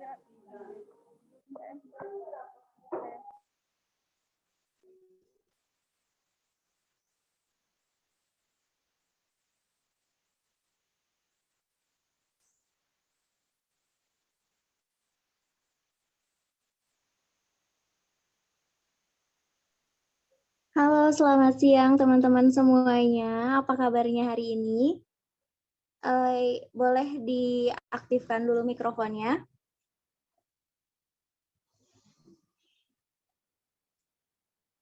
Halo, selamat siang teman-teman semuanya. Apa kabarnya hari ini? Boleh diaktifkan dulu mikrofonnya.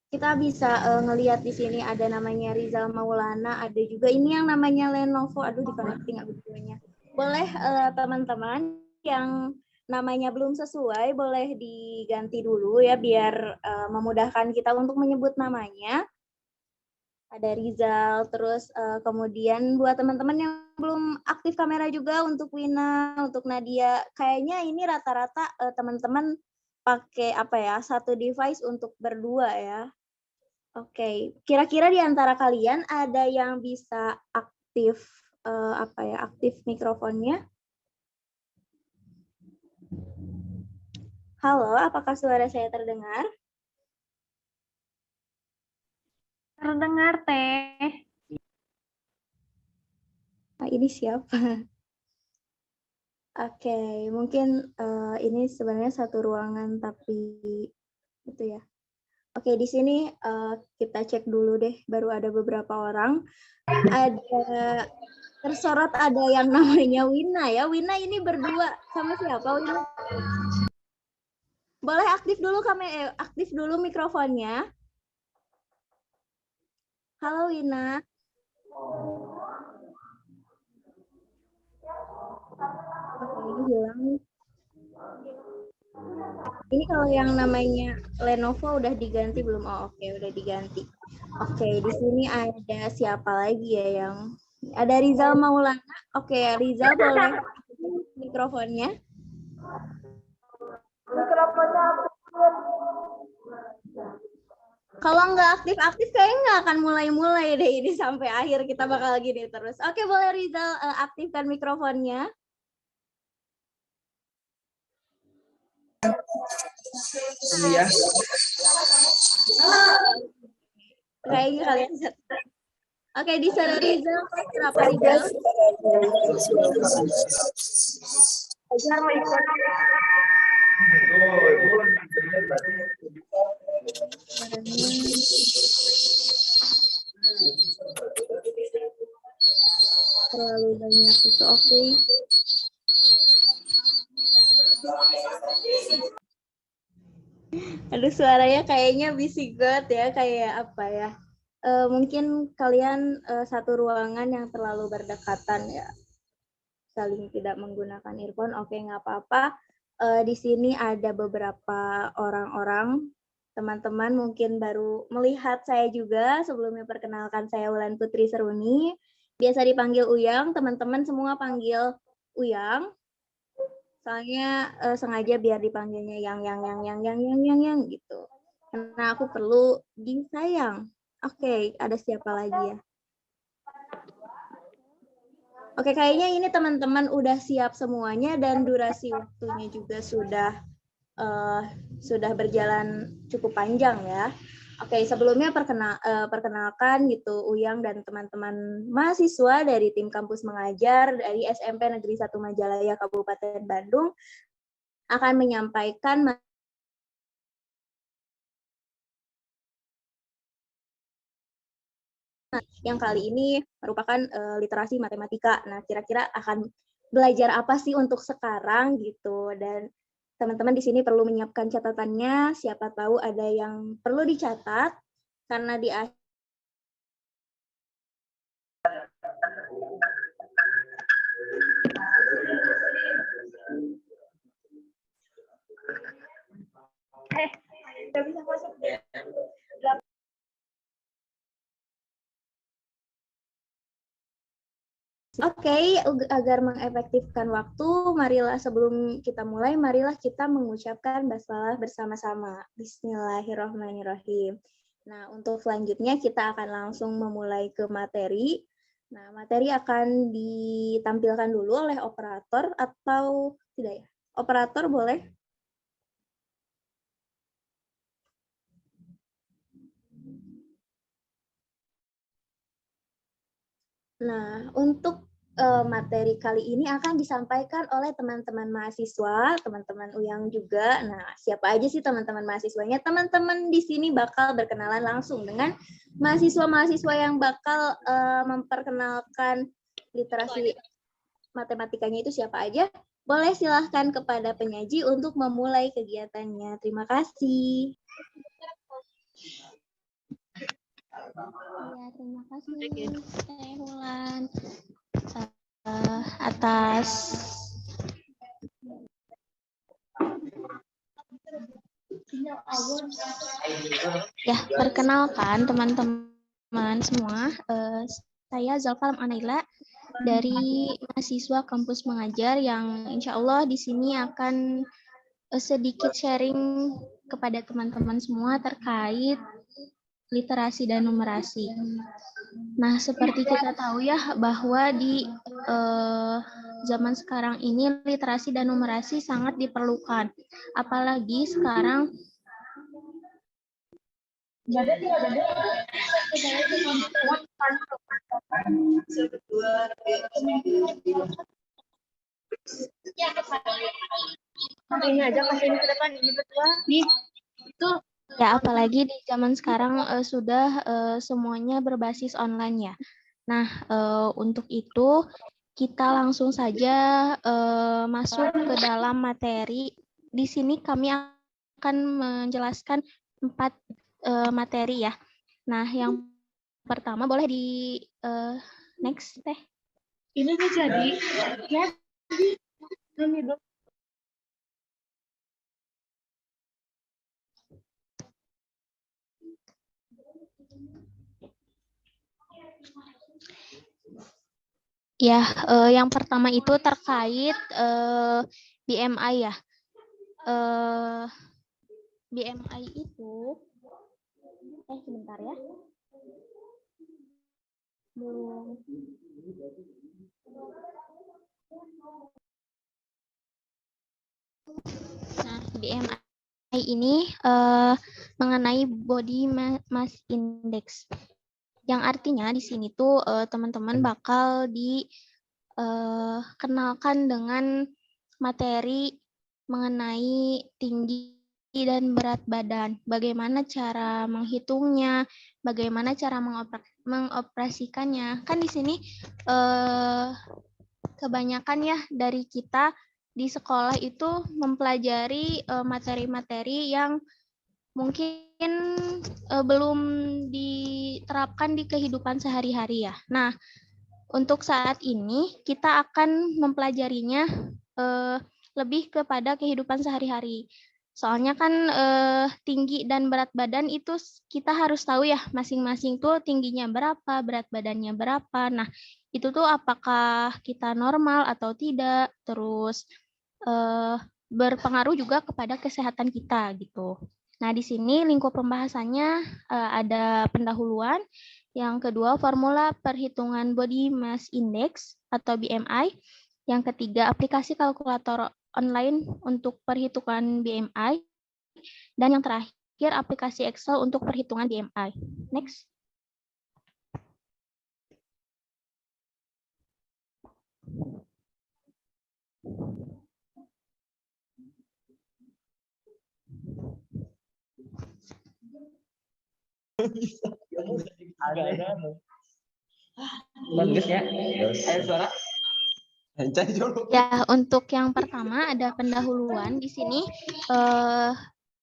Kita bisa ngelihat di sini ada namanya Rizal Maulana, ada juga ini yang namanya Lenovo. Aduh, di-connecting aku videonya. Boleh teman-teman yang namanya belum sesuai, boleh diganti dulu ya biar memudahkan kita untuk menyebut namanya. Ada Rizal, terus kemudian buat teman-teman yang belum aktif kamera juga untuk Wina, untuk Nadia, kayaknya ini rata-rata teman-teman pakai apa ya, satu device untuk berdua ya. Oke, kira-kira di antara kalian ada yang bisa aktif aktif mikrofonnya? Halo, apakah suara saya terdengar? Terdengar, Teh. Ini siapa? Oke, mungkin ini sebenarnya satu ruangan tapi itu ya. Oke, di sini kita cek dulu deh, baru ada beberapa orang. Ada tersorot ada yang namanya Wina ya. Wina ini berdua sama siapa Wina? Boleh aktif dulu mikrofonnya. Halo Wina. Oke, ini hilang. Ini kalau yang namanya Lenovo udah diganti belum? Oh, oke, udah diganti. Oke, di sini ada siapa lagi ya yang ada Rizal Maulana. Oke, Rizal boleh mikrofonnya. Kalau nggak aktif-aktif kayaknya nggak akan mulai-mulai deh ini sampai akhir kita bakal gini terus. Oke, boleh Rizal aktifkan mikrofonnya. Iya. Kayaknya kalian Oke, di sana Rizal, kenapa Rizal? Terlalu banyak itu, oke. Aduh, suaranya kayaknya bising banget ya, kayak apa ya? Mungkin kalian satu ruangan yang terlalu berdekatan ya, saling tidak menggunakan earphone. Oke, nggak apa-apa. Di sini ada beberapa orang-orang, teman-teman mungkin baru melihat saya juga. Sebelumnya perkenalkan saya Wulan Putri Seruni. Biasa dipanggil Uyang, teman-teman semua panggil Uyang. Soalnya sengaja biar dipanggilnya yang gitu. Karena aku perlu disayang. Oke, ada siapa lagi ya? Oke, kayaknya ini teman-teman udah siap semuanya dan durasi waktunya juga sudah berjalan cukup panjang ya. Oke, sebelumnya perkenalkan gitu Uyang dan teman-teman mahasiswa dari tim kampus mengajar dari SMP Negeri 1 Majalaya Kabupaten Bandung akan menyampaikan yang kali ini merupakan literasi matematika. Nah, kira-kira akan belajar apa sih untuk sekarang gitu, dan teman-teman di sini perlu menyiapkan catatannya, siapa tahu ada yang perlu dicatat karena di akhir udah bisa masuk. Oke, agar mengefektifkan waktu, marilah sebelum kita mulai, marilah kita mengucapkan basmalah bersama-sama. Bismillahirrahmanirrahim. Nah, untuk selanjutnya kita akan langsung memulai ke materi. Nah, materi akan ditampilkan dulu oleh operator atau tidak ya? Operator boleh? Nah, untuk materi kali ini akan disampaikan oleh teman-teman mahasiswa, teman-teman UYANG juga. Nah, siapa aja sih teman-teman mahasiswanya? Teman-teman di sini bakal berkenalan langsung dengan mahasiswa-mahasiswa yang bakal memperkenalkan literasi matematikanya itu siapa aja. Boleh silahkan kepada penyaji untuk memulai kegiatannya. Terima kasih. Ya, terima kasih Teh Wulan atas ya, perkenalkan teman-teman semua, saya Zalfa Anaila dari mahasiswa kampus mengajar yang insya Allah di sini akan sedikit sharing kepada teman-teman semua terkait literasi dan numerasi. Nah, seperti kita tahu ya bahwa di zaman sekarang ini literasi dan numerasi sangat diperlukan. Apalagi sekarang Ini aja kasih ke depan ini betul. itu ya, apalagi di zaman sekarang sudah semuanya berbasis online ya. Nah, untuk itu kita langsung saja masuk ke dalam materi. Di sini kami akan menjelaskan 4 materi ya. Nah, yang pertama boleh di next Teh. Ini udah jadi. Ya. Kami belum. Ya, yang pertama itu terkait BMI ya. BMI itu, sebentar ya. Belum. Nah, BMI ini mengenai body mass index. Yang artinya di sini tuh teman-teman bakal dikenalkan dengan materi mengenai tinggi dan berat badan. Bagaimana cara menghitungnya, bagaimana cara mengoperasikannya. Kan di sini kebanyakan ya dari kita di sekolah itu mempelajari materi-materi yang mungkin belum diterapkan di kehidupan sehari-hari ya. Nah, untuk saat ini kita akan mempelajarinya lebih kepada kehidupan sehari-hari. Soalnya kan tinggi dan berat badan itu kita harus tahu ya masing-masing tuh tingginya berapa, berat badannya berapa. Nah, itu tuh apakah kita normal atau tidak, terus berpengaruh juga kepada kesehatan kita gitu. Nah, di sini lingkup pembahasannya ada pendahuluan, yang kedua formula perhitungan body mass index atau BMI, yang ketiga aplikasi kalkulator online untuk perhitungan BMI, dan yang terakhir aplikasi Excel untuk perhitungan BMI. Next. Bagus ya. Ayo suara. Ya, untuk yang pertama ada pendahuluan di sini.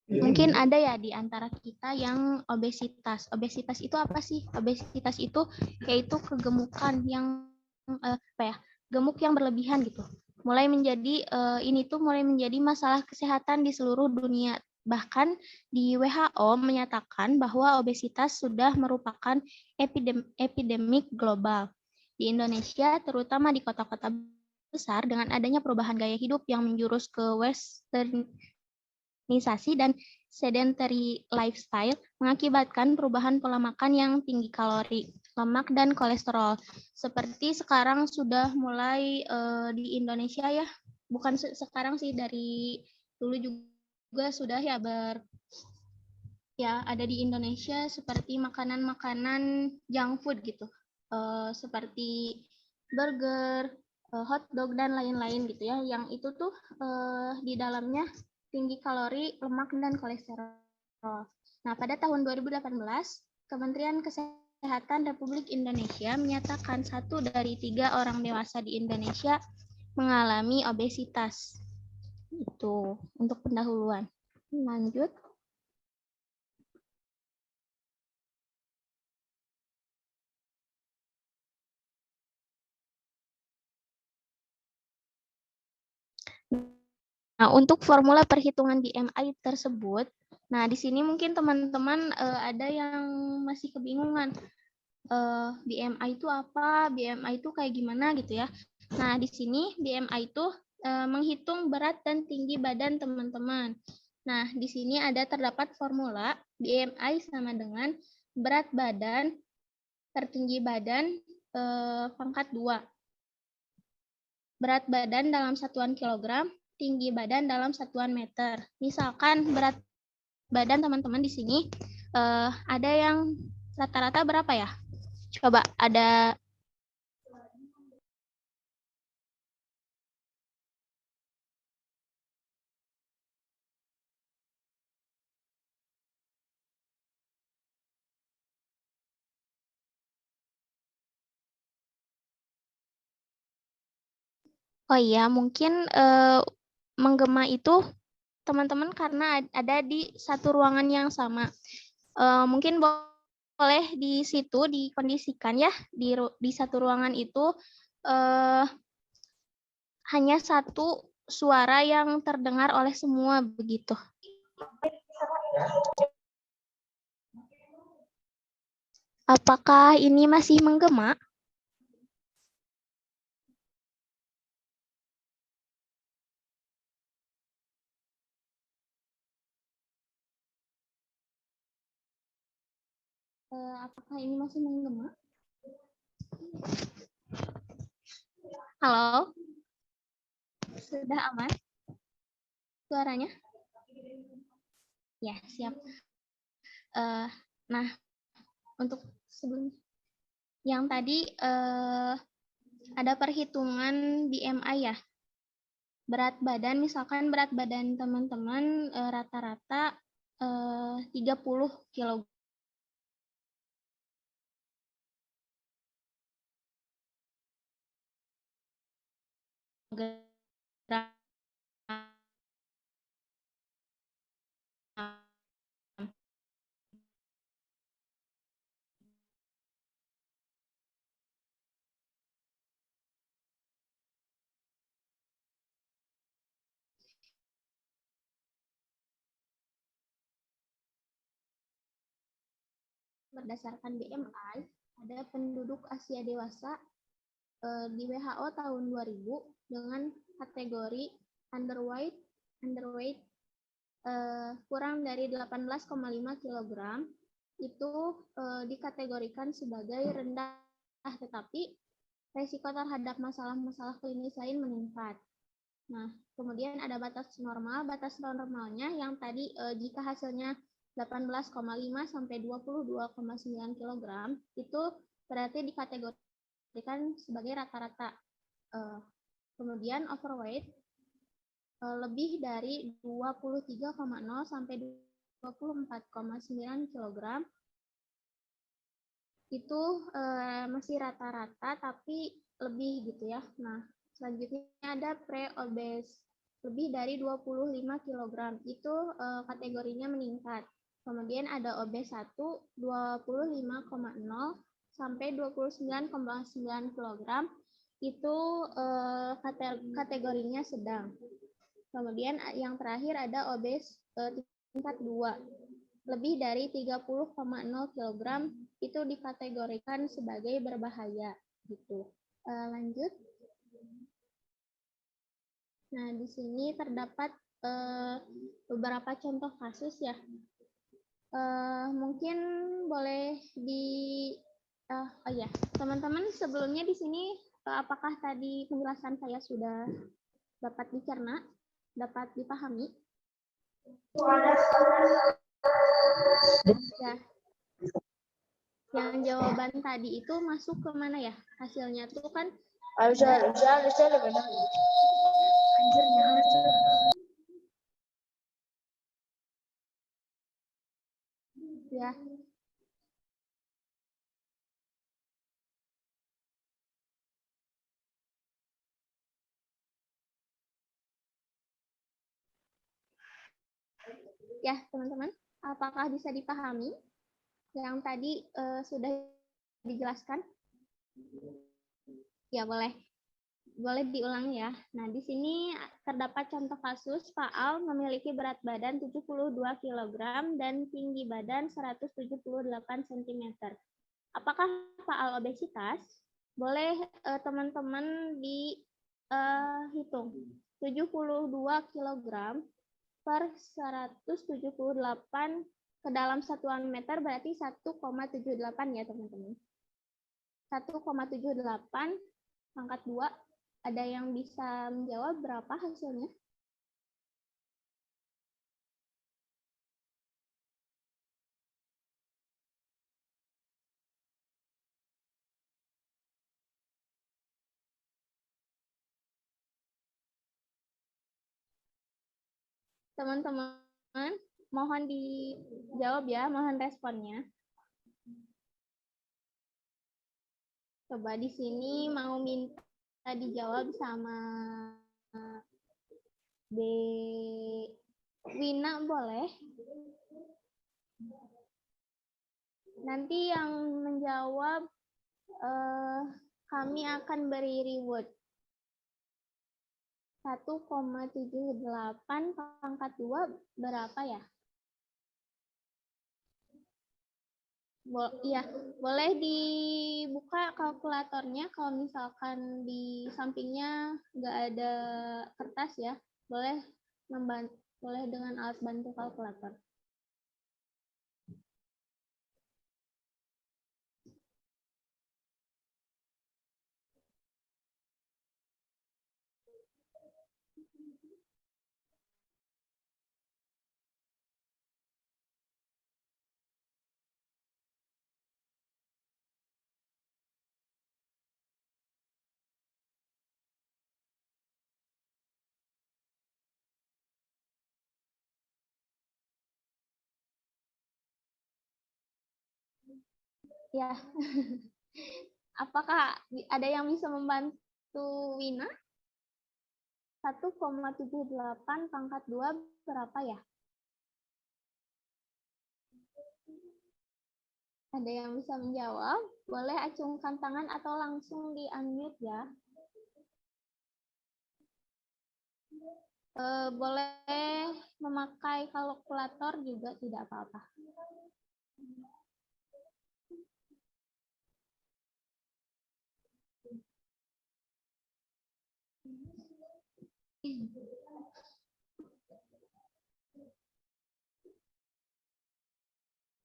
Mungkin ada ya di antara kita yang obesitas. Obesitas itu apa sih? Obesitas itu yaitu kegemukan yang gemuk yang berlebihan gitu. Mulai menjadi masalah kesehatan di seluruh dunia. Bahkan di WHO menyatakan bahwa obesitas sudah merupakan epidemik global. Di Indonesia, terutama di kota-kota besar, dengan adanya perubahan gaya hidup yang menjurus ke westernisasi dan sedentary lifestyle, mengakibatkan perubahan pola makan yang tinggi kalori, lemak, dan kolesterol. Seperti sekarang sudah mulai di Indonesia ya, bukan sekarang sih, dari dulu juga sudah ya ada di Indonesia, seperti makanan-makanan junk food gitu, seperti burger, hotdog dan lain-lain gitu ya, yang itu tuh di dalamnya tinggi kalori, lemak dan kolesterol. Nah, pada tahun 2018 Kementerian Kesehatan Republik Indonesia menyatakan 1 dari 3 orang dewasa di Indonesia mengalami obesitas. Itu untuk pendahuluan. Lanjut. Nah, untuk formula perhitungan BMI tersebut, nah di sini mungkin teman-teman ada yang masih kebingungan. BMI itu apa? BMI itu kayak gimana gitu ya. Nah, di sini BMI itu menghitung berat dan tinggi badan teman-teman. Nah, di sini terdapat formula BMI sama dengan berat badan per tinggi badan pangkat 2. Berat badan dalam satuan kilogram, tinggi badan dalam satuan meter. Misalkan berat badan teman-teman di sini ada yang rata-rata berapa ya? Coba ada Oh iya, mungkin menggema itu teman-teman karena ada di satu ruangan yang sama. Mungkin boleh di situ dikondisikan ya, di satu ruangan itu hanya satu suara yang terdengar oleh semua begitu. Apakah ini masih menggema? Apakah ini masih menggema? Halo? Sudah aman suaranya? Ya, siap. Nah, untuk sebelum yang tadi ada perhitungan BMI ya. Berat badan, misalkan berat badan teman-teman rata-rata 30 kg. Berdasarkan BMI, ada penduduk Asia dewasa di WHO tahun 2000 dengan kategori underweight kurang dari 18,5 kg itu dikategorikan sebagai rendah, tetapi resiko terhadap masalah-masalah klinis lain meningkat. Nah, kemudian ada batas normal. Batas normalnya yang tadi jika hasilnya 18,5 sampai 22,9 kg itu berarti dikategorikan sebagai rata-rata. Kemudian overweight lebih dari 23,0 sampai 24,9 kg itu masih rata-rata tapi lebih gitu ya. Nah, selanjutnya ada pre-obese lebih dari 25 kg itu kategorinya meningkat. Kemudian ada obes 1 25,0 sampai 29,9 kg itu kategorinya sedang. Kemudian yang terakhir ada obes tingkat 2 lebih dari 30,0 kg itu dikategorikan sebagai berbahaya gitu. Lanjut. Nah, di sini terdapat beberapa contoh kasus ya. Mungkin boleh oh ya, teman-teman sebelumnya di sini apakah tadi penjelasan saya sudah Dapat dicerna? Dapat dipahami? Ya. Yang jawaban tadi itu masuk ke mana ya? Hasilnya tuh kan ya. Ya, teman-teman, apakah bisa dipahami? Yang tadi sudah dijelaskan? Ya, boleh. Boleh diulang ya. Nah, di sini terdapat contoh kasus Pak Al memiliki berat badan 72 kg dan tinggi badan 178 cm. Apakah Pak Al obesitas? Boleh teman-teman dihitung. 72 kg per 178 ke dalam satuan meter berarti 1,78 ya teman-teman. 1,78 pangkat 2. Ada yang bisa menjawab berapa hasilnya? Teman-teman, mohon dijawab ya, mohon responnya. Coba di sini mau minta dijawab sama Wina boleh? Nanti yang menjawab kami akan beri reward 1,78 pangkat 2 berapa ya? Iya, boleh dibuka kalkulatornya kalau misalkan di sampingnya nggak ada kertas ya. Boleh dengan alat bantu kalkulator. Ya, apakah ada yang bisa membantu Wina? 1,78 pangkat 2 berapa ya? Ada yang bisa menjawab? Boleh acungkan tangan atau langsung di-unmute ya. Boleh memakai kalkulator juga tidak apa-apa.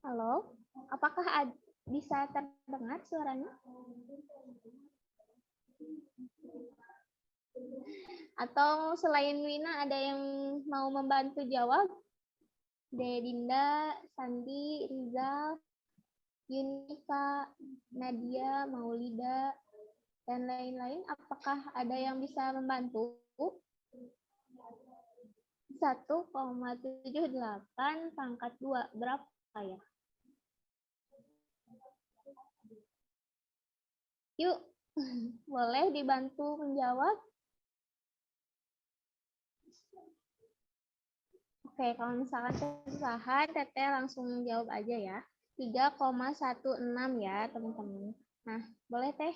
Halo, apakah bisa terdengar suaranya? Atau selain Wina ada yang mau membantu jawab? Dinda, Sandi, Rizal, Yunika, Nadia, Maulida, dan lain-lain. Apakah ada yang bisa membantu? 1,78 pangkat 2 berapa ya? Yuk, boleh dibantu menjawab? Oke, kalau misalkan kesusahan, Teteh langsung jawab aja ya. 3,16 ya, teman-teman. Nah, boleh Teh?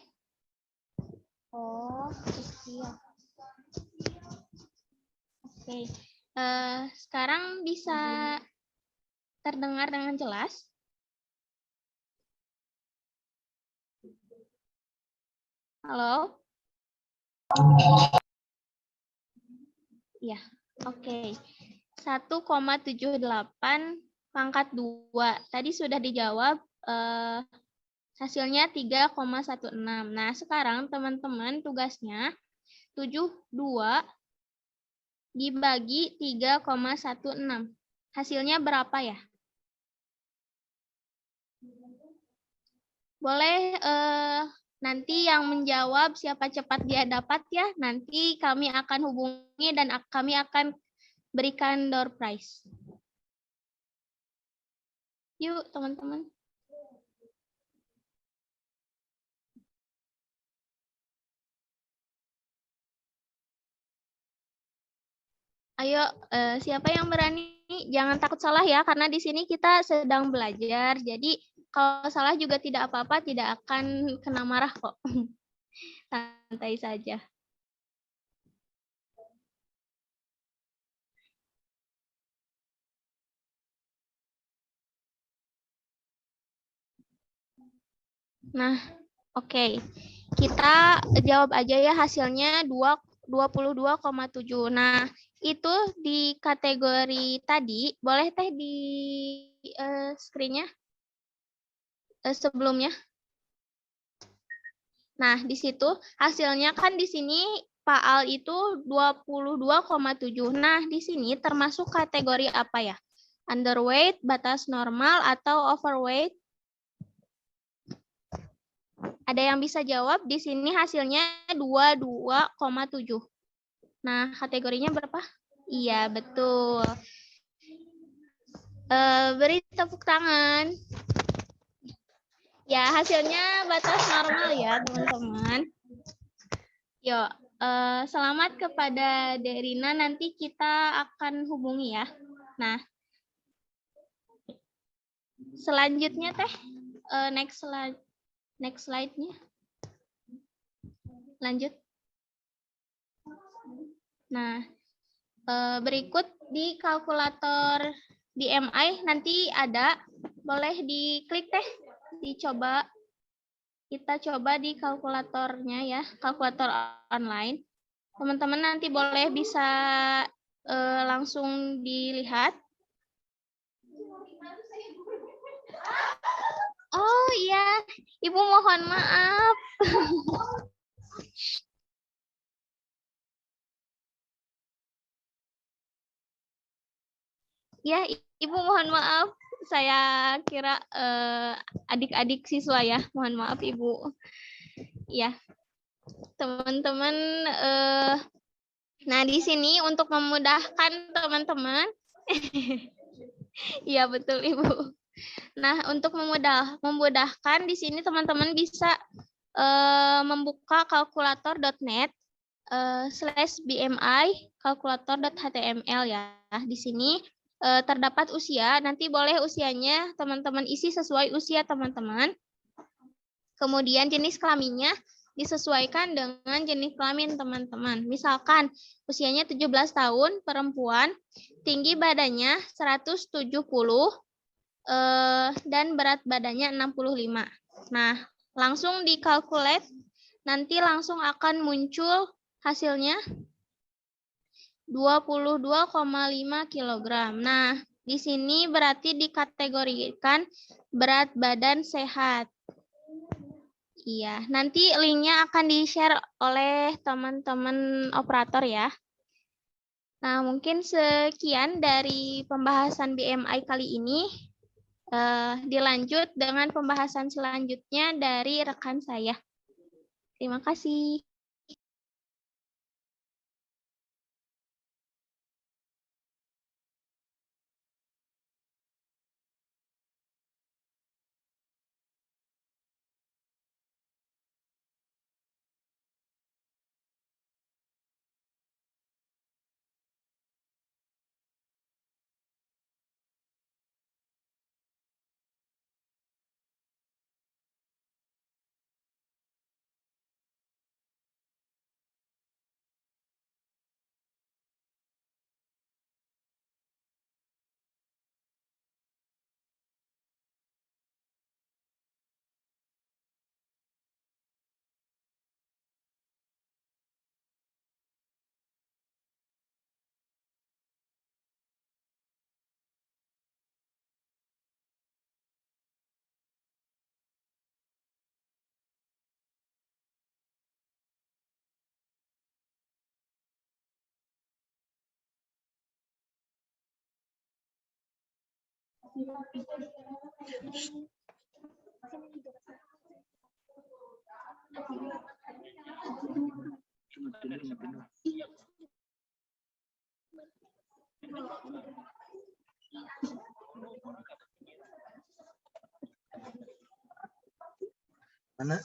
Oh, iya. Oke. Sekarang bisa terdengar dengan jelas? Halo? Ya, oke. 1,78 pangkat 2. Tadi sudah dijawab, hasilnya 3,16. Nah, sekarang teman-teman tugasnya 72 dibagi 3,16. Hasilnya berapa ya? Boleh nanti yang menjawab siapa cepat dia dapat ya. Nanti kami akan hubungi dan kami akan berikan door prize. Yuk teman-teman. Ayo, siapa yang berani? Jangan takut salah ya, karena di sini kita sedang belajar. Jadi kalau salah juga tidak apa-apa, tidak akan kena marah kok. Santai saja. Nah, oke. Kita jawab aja ya hasilnya 22,7. Nah, itu di kategori tadi, boleh teh di screen-nya sebelumnya. Nah, di situ hasilnya kan di sini Pak Al itu 22,7. Nah, di sini termasuk kategori apa ya? Underweight, batas normal, atau overweight? Ada yang bisa jawab? Di sini hasilnya 22,7. Nah, kategorinya berapa? Iya, betul. Beri tepuk tangan. Ya, hasilnya batas normal ya, teman-teman. Yuk, selamat kepada Derina. Nanti kita akan hubungi ya. Nah, selanjutnya teh, next slide-nya. Lanjut. Nah, berikut di kalkulator BMI nanti ada, boleh diklik teh, dicoba. Kita coba di kalkulatornya ya, kalkulator online. Teman-teman nanti boleh bisa langsung dilihat. Oh iya, Ibu mohon maaf. Ya, Ibu mohon maaf. Saya kira adik-adik siswa ya. Mohon maaf Ibu. Ya, teman-teman. Nah, di sini untuk memudahkan teman-teman. Iya, betul Ibu. Nah, untuk memudahkan di sini teman-teman bisa membuka kalkulator.net /BMI kalkulator.html ya. Di sini terdapat usia, nanti boleh usianya teman-teman isi sesuai usia teman-teman. Kemudian jenis kelaminnya disesuaikan dengan jenis kelamin teman-teman. Misalkan usianya 17 tahun, perempuan, tinggi badannya 170, dan berat badannya 65. Nah, langsung dikalkulate, nanti langsung akan muncul hasilnya 22,5 kg. Nah, di sini berarti dikategorikan berat badan sehat. Iya, nanti linknya akan di-share oleh teman-teman operator ya. Nah, mungkin sekian dari pembahasan BMI kali ini. Dilanjut dengan pembahasan selanjutnya dari rekan saya. Terima kasih. Mana?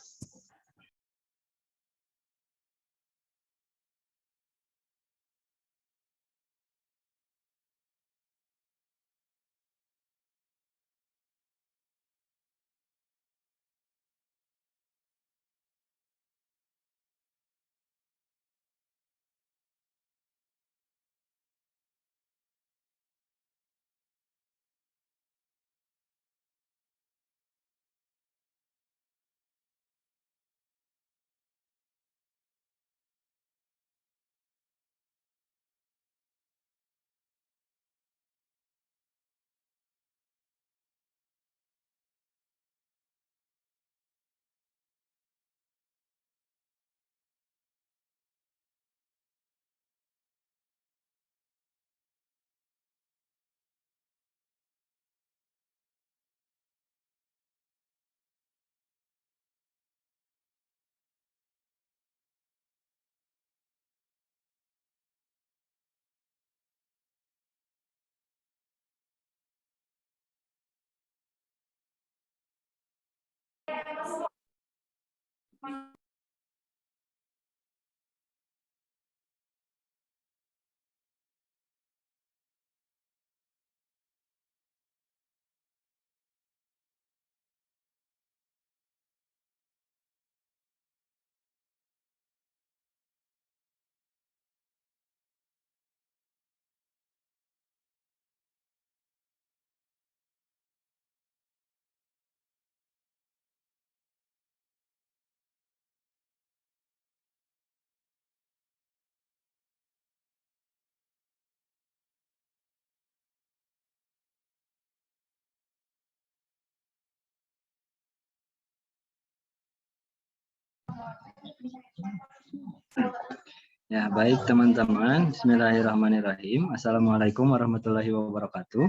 Ya, baik teman-teman. Bismillahirrahmanirrahim. Assalamualaikum warahmatullahi wabarakatuh.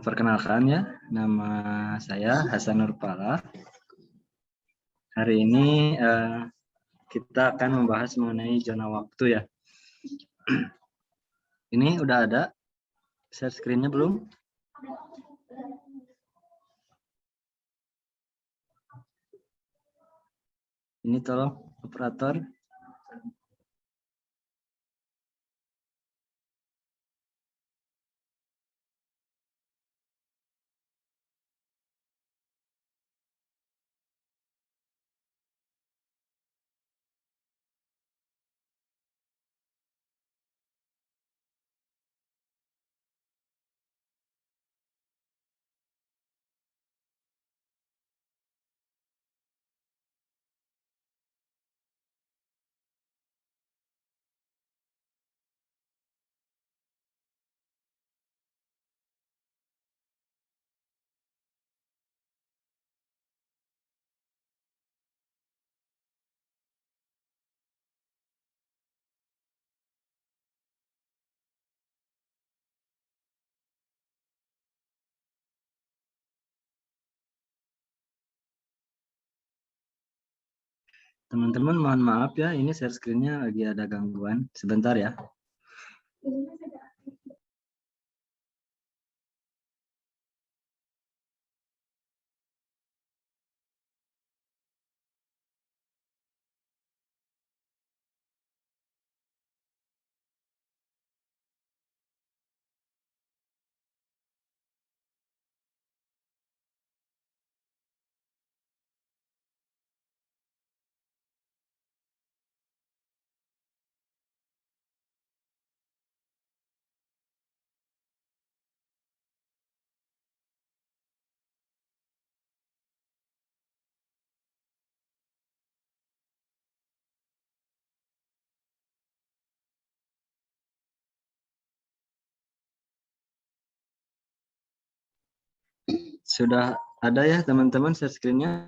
Perkenalkan ya, nama saya Hasan Nurpala. Hari ini kita akan membahas mengenai zona waktu ya. Ini udah ada share screen-nya belum? Ini tolong operator. Teman-teman mohon maaf ya, ini share screen-nya lagi ada gangguan. Sebentar ya. Sudah ada ya teman-teman share screen-nya?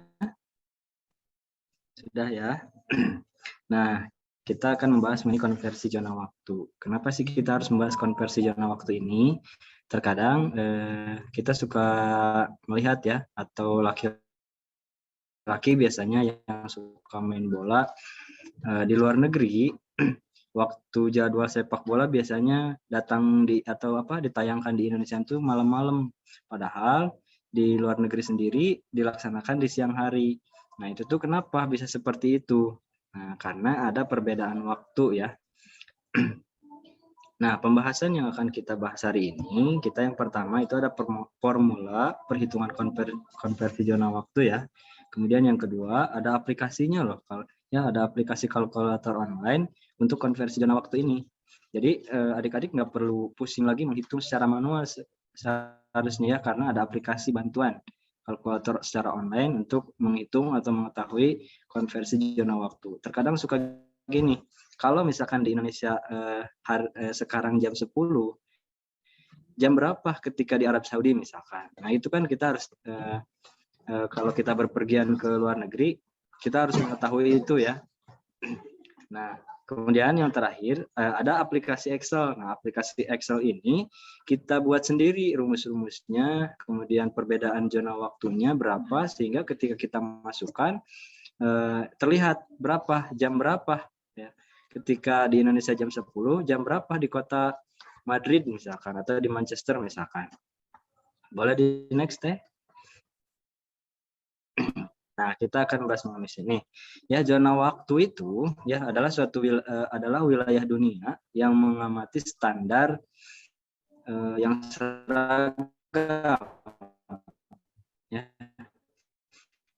Sudah ya. Nah, kita akan membahas mengenai konversi zona waktu. Kenapa sih kita harus membahas konversi zona waktu ini? Terkadang kita suka melihat ya, atau laki-laki biasanya yang suka main bola di luar negeri, waktu jadwal sepak bola biasanya datang ditayangkan di Indonesia itu malam-malam. Padahal di luar negeri sendiri dilaksanakan di siang hari. Nah, itu tuh kenapa bisa seperti itu? Nah, karena ada perbedaan waktu ya. Nah, pembahasan yang akan kita bahas hari ini, kita yang pertama itu ada formula perhitungan konversi zona waktu ya. Kemudian yang kedua ada aplikasinya loh. Ya, ada aplikasi kalkulator online untuk konversi zona waktu ini. Jadi adik-adik nggak perlu pusing lagi menghitung secara manual seharusnya ya, karena ada aplikasi bantuan kalkulator secara online untuk menghitung atau mengetahui konversi zona waktu. Terkadang suka gini, kalau misalkan di Indonesia sekarang jam 10, jam berapa ketika di Arab Saudi misalkan. Nah, itu kan kita harus kalau kita berpergian ke luar negeri, kita harus mengetahui itu ya. Nah, kemudian yang terakhir ada aplikasi Excel. Nah, aplikasi Excel ini kita buat sendiri rumus-rumusnya, kemudian perbedaan zona waktunya berapa, sehingga ketika kita masukkan terlihat jam berapa ya. Ketika di Indonesia jam 10, jam berapa di kota Madrid misalkan, atau di Manchester misalkan. Boleh di next ya. Nah, kita akan bahas mengenai sini. Ya, zona waktu itu ya adalah adalah wilayah dunia yang mengamati standar yang seragam ya,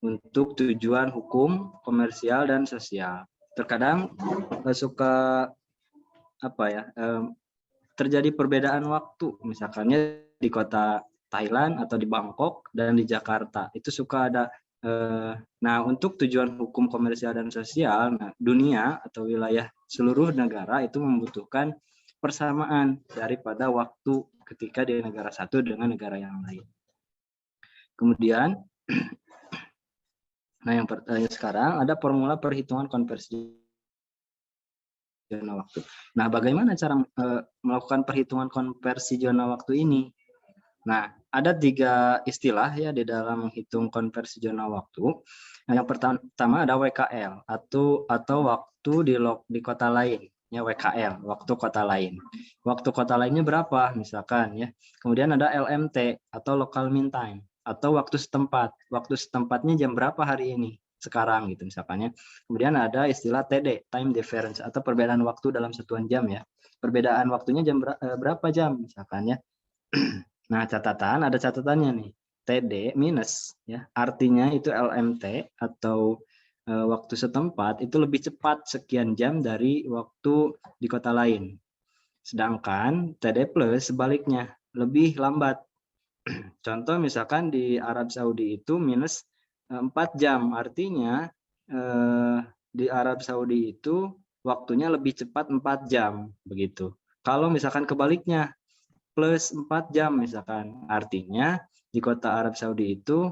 untuk tujuan hukum, komersial dan sosial. Terkadang suka terjadi perbedaan waktu, misalkannya di kota Thailand atau di Bangkok dan di Jakarta. Itu suka ada nah, untuk tujuan hukum komersial dan sosial, dunia atau wilayah seluruh negara itu membutuhkan persamaan daripada waktu ketika di negara satu dengan negara yang lain. Kemudian, nah yang sekarang ada formula perhitungan konversi zona waktu. Nah, bagaimana cara melakukan perhitungan konversi zona waktu ini? Nah, ada 3 istilah ya di dalam menghitung konversi zona waktu. Nah, yang pertama ada WKL atau waktu di kota lain, ya WKL, waktu kota lain. Waktu kota lainnya berapa misalkan ya. Kemudian ada LMT atau local mean time atau waktu setempat. Waktu setempatnya jam berapa hari ini sekarang gitu misalkan ya. Kemudian ada istilah TD, time difference atau perbedaan waktu dalam satuan jam ya. Perbedaan waktunya jam berapa jam misalkan ya. Nah, ada catatannya nih. TD minus ya, artinya itu LMT atau waktu setempat itu lebih cepat sekian jam dari waktu di kota lain. Sedangkan TD plus sebaliknya, lebih lambat. Contoh misalkan di Arab Saudi itu minus 4 jam, artinya di Arab Saudi itu waktunya lebih cepat 4 jam begitu. Kalau misalkan kebaliknya plus 4 jam misalkan, artinya di kota Arab Saudi itu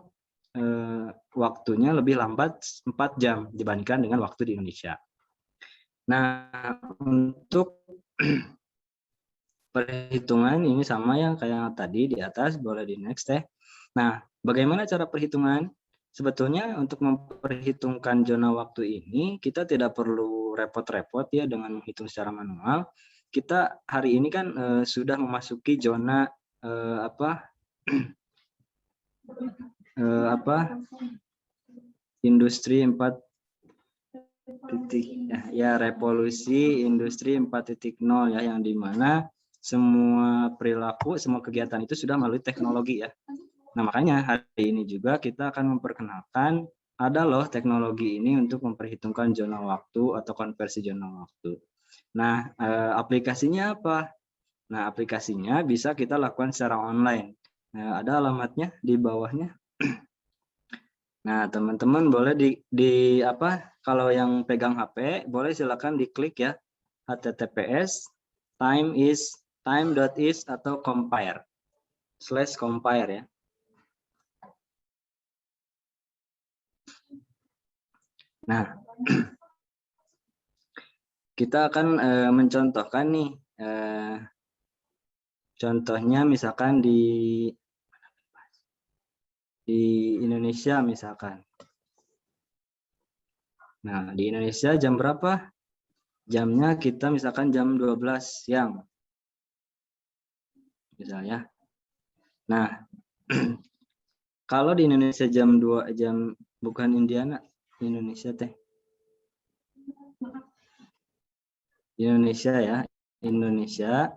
waktunya lebih lambat 4 jam dibandingkan dengan waktu di Indonesia. Nah, untuk perhitungan ini sama yang kayak tadi di atas, boleh di next ya. Nah, bagaimana cara perhitungan? Sebetulnya untuk memperhitungkan zona waktu ini kita tidak perlu repot-repot ya dengan menghitung secara manual. Kita hari ini kan sudah memasuki zona industri 4 ya revolusi industri 4.0 ya, yang dimana semua perilaku, semua kegiatan itu sudah melalui teknologi ya. Nah, makanya hari ini juga kita akan memperkenalkan ada loh teknologi ini untuk memperhitungkan zona waktu atau konversi zona waktu. Nah, aplikasinya apa? Nah, aplikasinya bisa kita lakukan secara online. Nah, ada alamatnya di bawahnya. Nah, teman-teman boleh kalau yang pegang HP, boleh silakan diklik ya, https time.is atau compare ya. Nah, kita akan mencontohkan nih, contohnya misalkan di Indonesia misalkan. Nah, di Indonesia jam berapa? Jamnya kita misalkan jam 12 siang. Misalnya. Nah, kalau di Indonesia jam 2 jam, bukan Indiana, Indonesia teh. Indonesia ya, Indonesia.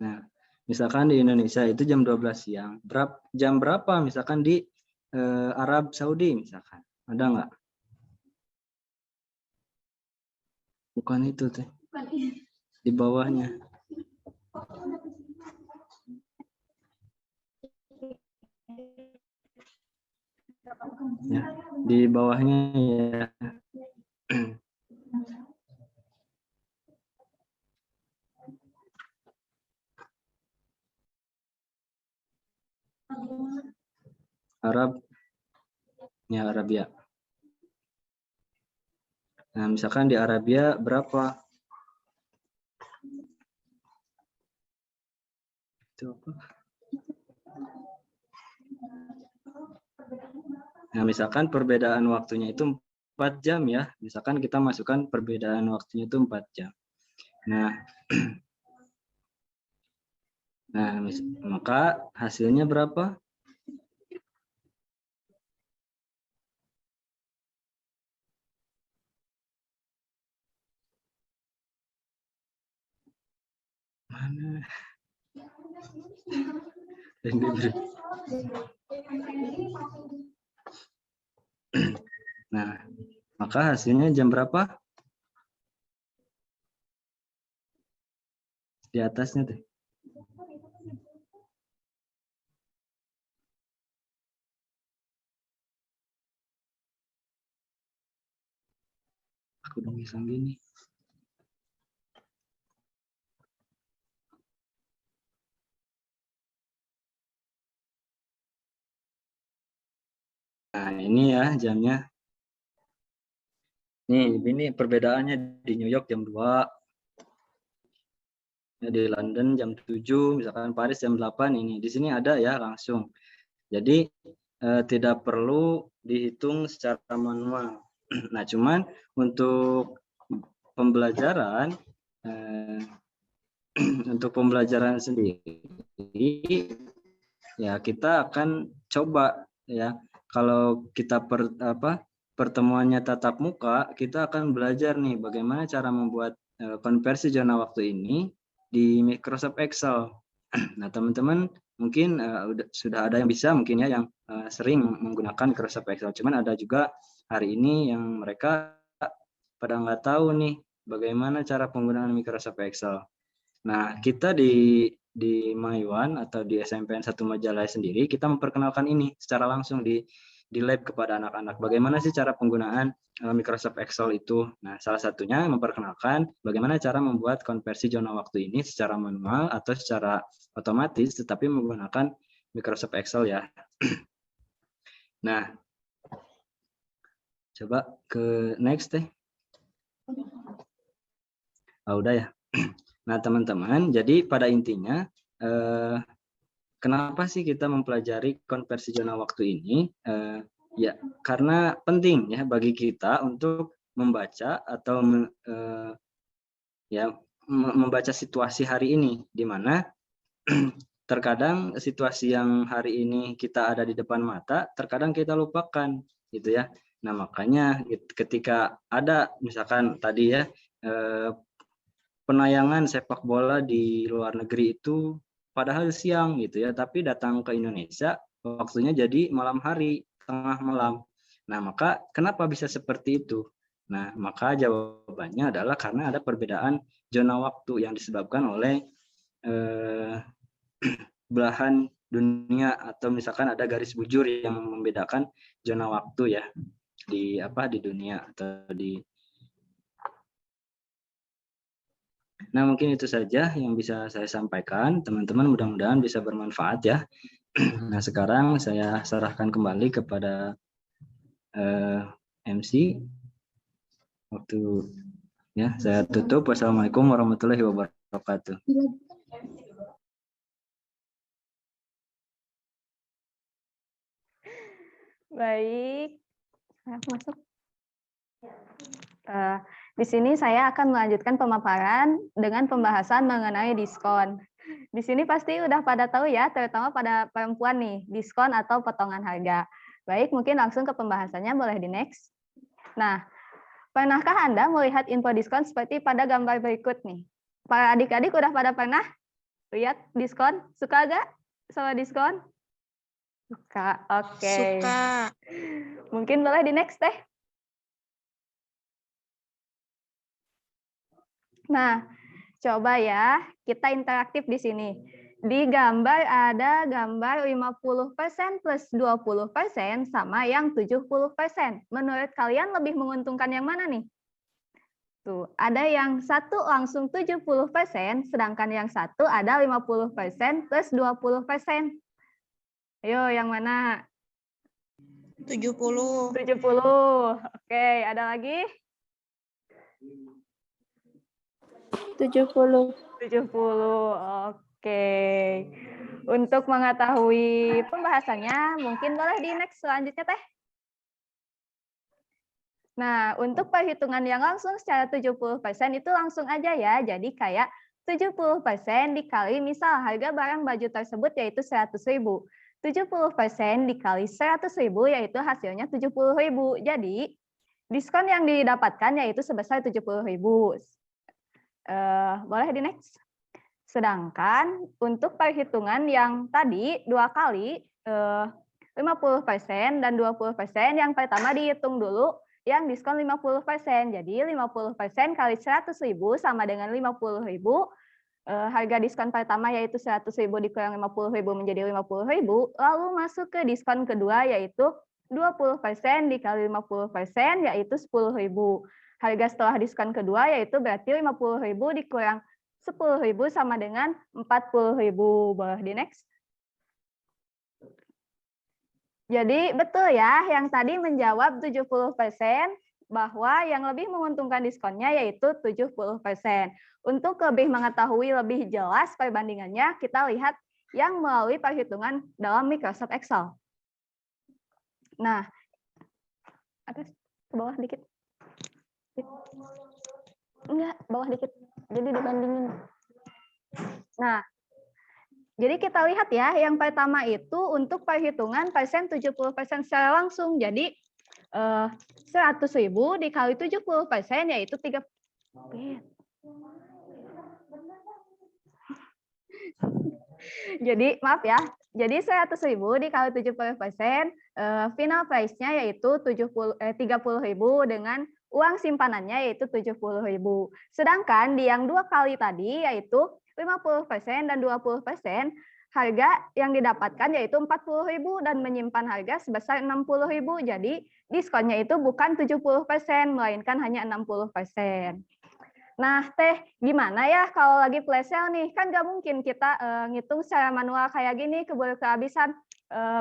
Nah, misalkan di Indonesia itu jam 12 siang. Jam berapa misalkan di Arab Saudi misalkan? Ada nggak? Bukan itu teh. Di bawahnya. Ya, di bawahnya ya. Arab ya, Arabia. Nah, misalkan di Arabia berapa? Itu apa? Nah, misalkan perbedaan waktunya itu 4 jam ya. Misalkan kita masukkan perbedaan waktunya itu 4 jam. Nah, maka hasilnya berapa? Mana? Nah, maka hasilnya jam berapa? Di atasnya tuh. Aku udah bisa gini. Nah, ini ya jamnya. Nih, ini perbedaannya di New York jam 2. Di London jam 7, misalkan Paris jam 8 ini. Di sini ada ya langsung. Jadi tidak perlu dihitung secara manual. Nah, cuman untuk pembelajaran untuk pembelajaran sendiri ya kita akan coba ya, kalau kita pertemuannya tatap muka, kita akan belajar nih bagaimana cara membuat konversi zona waktu ini di Microsoft Excel. Nah, teman-teman mungkin sudah ada yang bisa mungkin ya, yang sering menggunakan Microsoft Excel. Cuman ada juga hari ini yang mereka pada nggak tahu nih bagaimana cara penggunaan Microsoft Excel. Nah, kita di Maiwan atau di SMPN 1 Majalaya sendiri, kita memperkenalkan ini secara langsung di lab kepada anak-anak. Bagaimana sih cara penggunaan Microsoft Excel itu? Nah, salah satunya memperkenalkan bagaimana cara membuat konversi zona waktu ini secara manual atau secara otomatis, tetapi menggunakan Microsoft Excel ya. Nah, coba ke next deh. Oh, udah ya. Nah, teman-teman, jadi pada intinya kenapa sih kita mempelajari konversi zona waktu ini? Ya, karena penting ya bagi kita untuk membaca atau membaca situasi hari ini, di mana terkadang situasi yang hari ini kita ada di depan mata, terkadang kita lupakan, gitu ya. Nah, makanya ketika ada misalkan tadi ya penayangan sepak bola di luar negeri itu padahal siang gitu ya, tapi datang ke Indonesia waktunya jadi malam hari, tengah malam. Nah, maka kenapa bisa seperti itu? Nah, maka jawabannya adalah karena ada perbedaan zona waktu yang disebabkan oleh belahan dunia, atau misalkan ada garis bujur yang membedakan zona waktu ya di dunia atau di. Nah, mungkin itu saja yang bisa saya sampaikan. Teman-teman mudah-mudahan bisa bermanfaat ya. Nah, sekarang saya serahkan kembali kepada MC. Waktu ya, saya tutup. Wassalamualaikum warahmatullahi wabarakatuh. Baik, masuk. Di sini saya akan melanjutkan pemaparan dengan pembahasan mengenai diskon. Di sini pasti udah pada tahu ya, terutama pada perempuan nih, diskon atau potongan harga. Baik, mungkin langsung ke pembahasannya, boleh di next. Nah, pernahkah Anda melihat info diskon seperti pada gambar berikut nih? Para adik-adik udah pada pernah lihat diskon? Suka gak sama diskon? Suka, oke. Suka. Mungkin boleh di next teh. Nah, coba ya, kita interaktif di sini. Di gambar ada gambar 50% plus 20% sama yang 70%. Menurut kalian lebih menguntungkan yang mana nih? Tuh, ada yang satu langsung 70%, sedangkan yang satu ada 50% plus 20%. Ayo, yang mana? 70. 70. Oke, ada lagi? 70. 70. Oke. Untuk mengetahui pembahasannya, mungkin boleh di next selanjutnya, Teh. Nah, untuk perhitungan yang langsung secara 70% itu langsung aja ya. Jadi kayak 70% dikali misal harga barang baju tersebut yaitu 100.000. 70% dikali 100.000 yaitu hasilnya 70.000. Jadi diskon yang didapatkan yaitu sebesar 70.000. Boleh di next. Sedangkan untuk perhitungan yang tadi 2 kali 50% dan 20%, yang pertama dihitung dulu yang diskon 50%. Jadi 50% kali 100.000 sama dengan 50.000. Harga diskon pertama yaitu 100.000 dikurang 50.000 menjadi 50.000. Lalu masuk ke diskon kedua yaitu 20% dikali 50% yaitu 10.000. Harga setelah diskon kedua yaitu berarti 50.000 dikurang 10.000 sama dengan 40.000. Boleh di next. Jadi betul ya, yang tadi menjawab 70%, bahwa yang lebih menguntungkan diskonnya yaitu 70%. Untuk lebih mengetahui lebih jelas perbandingannya, kita lihat yang melalui perhitungan dalam Microsoft Excel. Nah, atas ke bawah dikit. Enggak, bawah dikit. Jadi dibandingin. Nah, jadi kita lihat ya, yang pertama itu untuk perhitungan persen 70% secara langsung. Jadi 100.000 dikali 70% yaitu 3. Jadi maaf ya. Jadi 100.000 dikali 70%, final price-nya yaitu 30.000 dengan uang simpanannya yaitu 70.000. Sedangkan di yang 2 kali tadi yaitu 50% dan 20%, harga yang didapatkan yaitu 40.000 dan menyimpan harga sebesar 60.000. Jadi diskonnya itu bukan 70%, melainkan hanya 60%. Nah, Teh, gimana ya kalau lagi flash sale nih? Kan nggak mungkin kita ngitung secara manual kayak gini, keburu kehabisan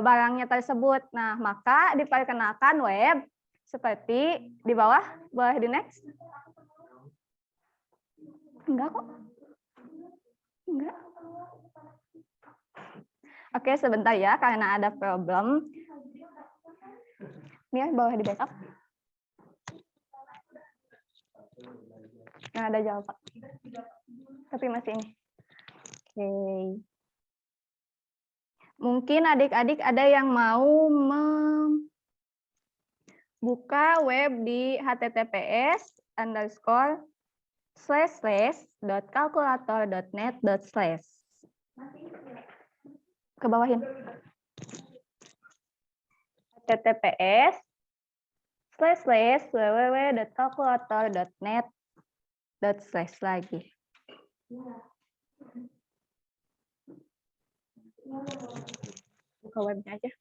barangnya tersebut. Nah, maka diperkenalkan web seperti di bawah. Boleh di next? Enggak kok. Enggak. Oke, sebentar ya, karena ada problem. Ini ya, boleh di backup. Nah, ada jawaban. Tapi masih ini. Oke. Mungkin adik-adik ada yang mau membuka web di https://.calculator.net/ ke bawahin. https://www.calculator.net/ lagi. Buka webnya aja.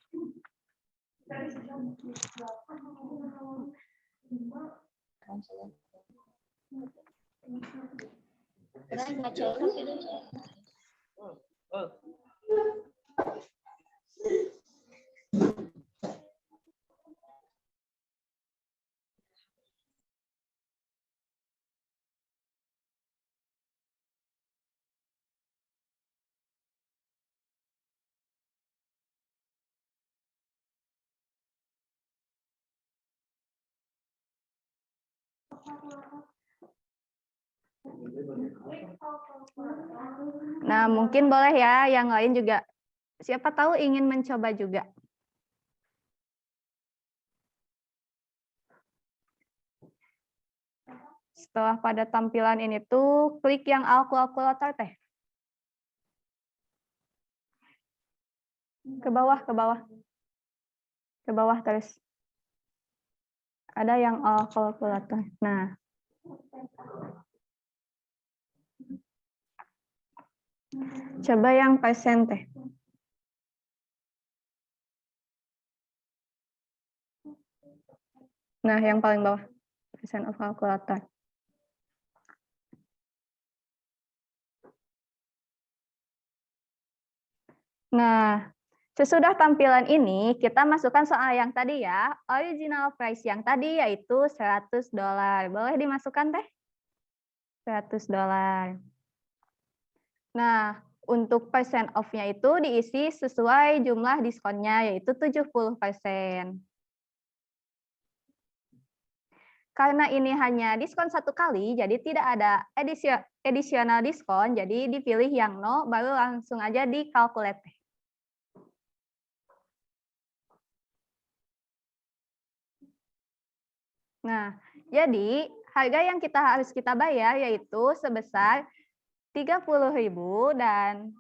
Nah, mungkin boleh ya yang lain juga. Siapa tahu ingin mencoba juga. Setelah pada tampilan ini tuh, klik yang kalkulator teh. Ke bawah, ke bawah. Ke bawah terus. Ada yang kalkulator. Nah. Coba yang persen teh. Nah, yang paling bawah. Percent of calculator. Nah, sesudah tampilan ini, kita masukkan soal yang tadi ya. Original price yang tadi yaitu $100. Boleh dimasukkan teh? $100. Nah, untuk persen off-nya itu diisi sesuai jumlah diskonnya, yaitu 70%. Karena ini hanya diskon satu kali, jadi tidak ada additional diskon, jadi dipilih yang no, baru langsung aja di calculate. Nah, jadi harga yang harus kita bayar yaitu sebesar 30.000 dan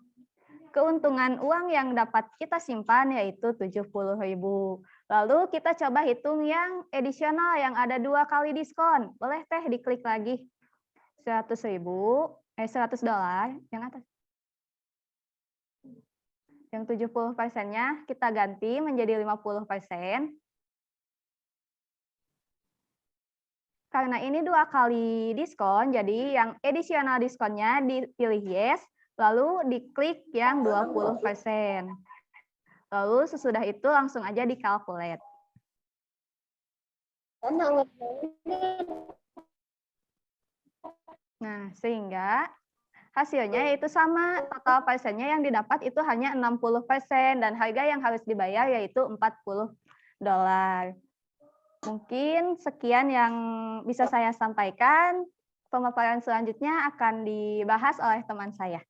keuntungan uang yang dapat kita simpan yaitu 70.000. Lalu kita coba hitung yang additional yang ada 2 kali diskon. Boleh teh diklik lagi. $100 yang atas. Yang 70%-nya kita ganti menjadi 50%. Karena ini 2 kali diskon, jadi yang additional diskonnya dipilih yes, lalu diklik yang 20%. Lalu sesudah itu langsung aja dikalkulate. Nah, sehingga hasilnya yaitu sama, total persennya yang didapat itu hanya 60% dan harga yang harus dibayar yaitu $40. Mungkin sekian yang bisa saya sampaikan. Pemaparan selanjutnya akan dibahas oleh teman saya.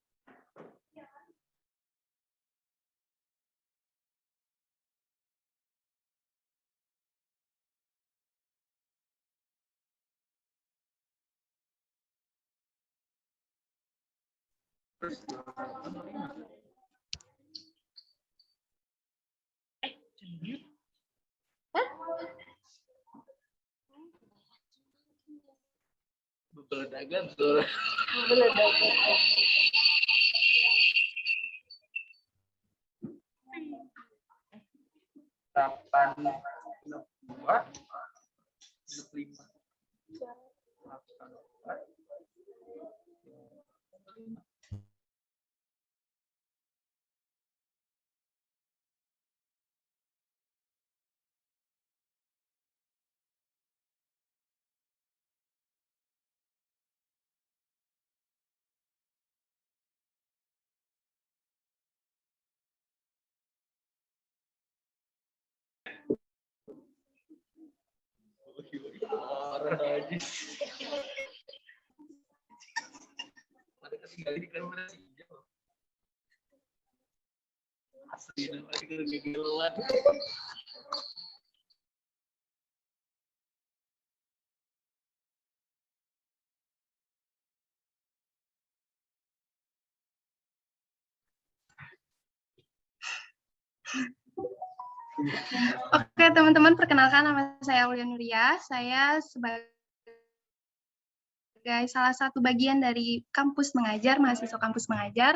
Oke, teman-teman, perkenalkan nama saya Aulia Nuria. Saya sebagai salah satu bagian dari kampus mengajar, mahasiswa kampus mengajar.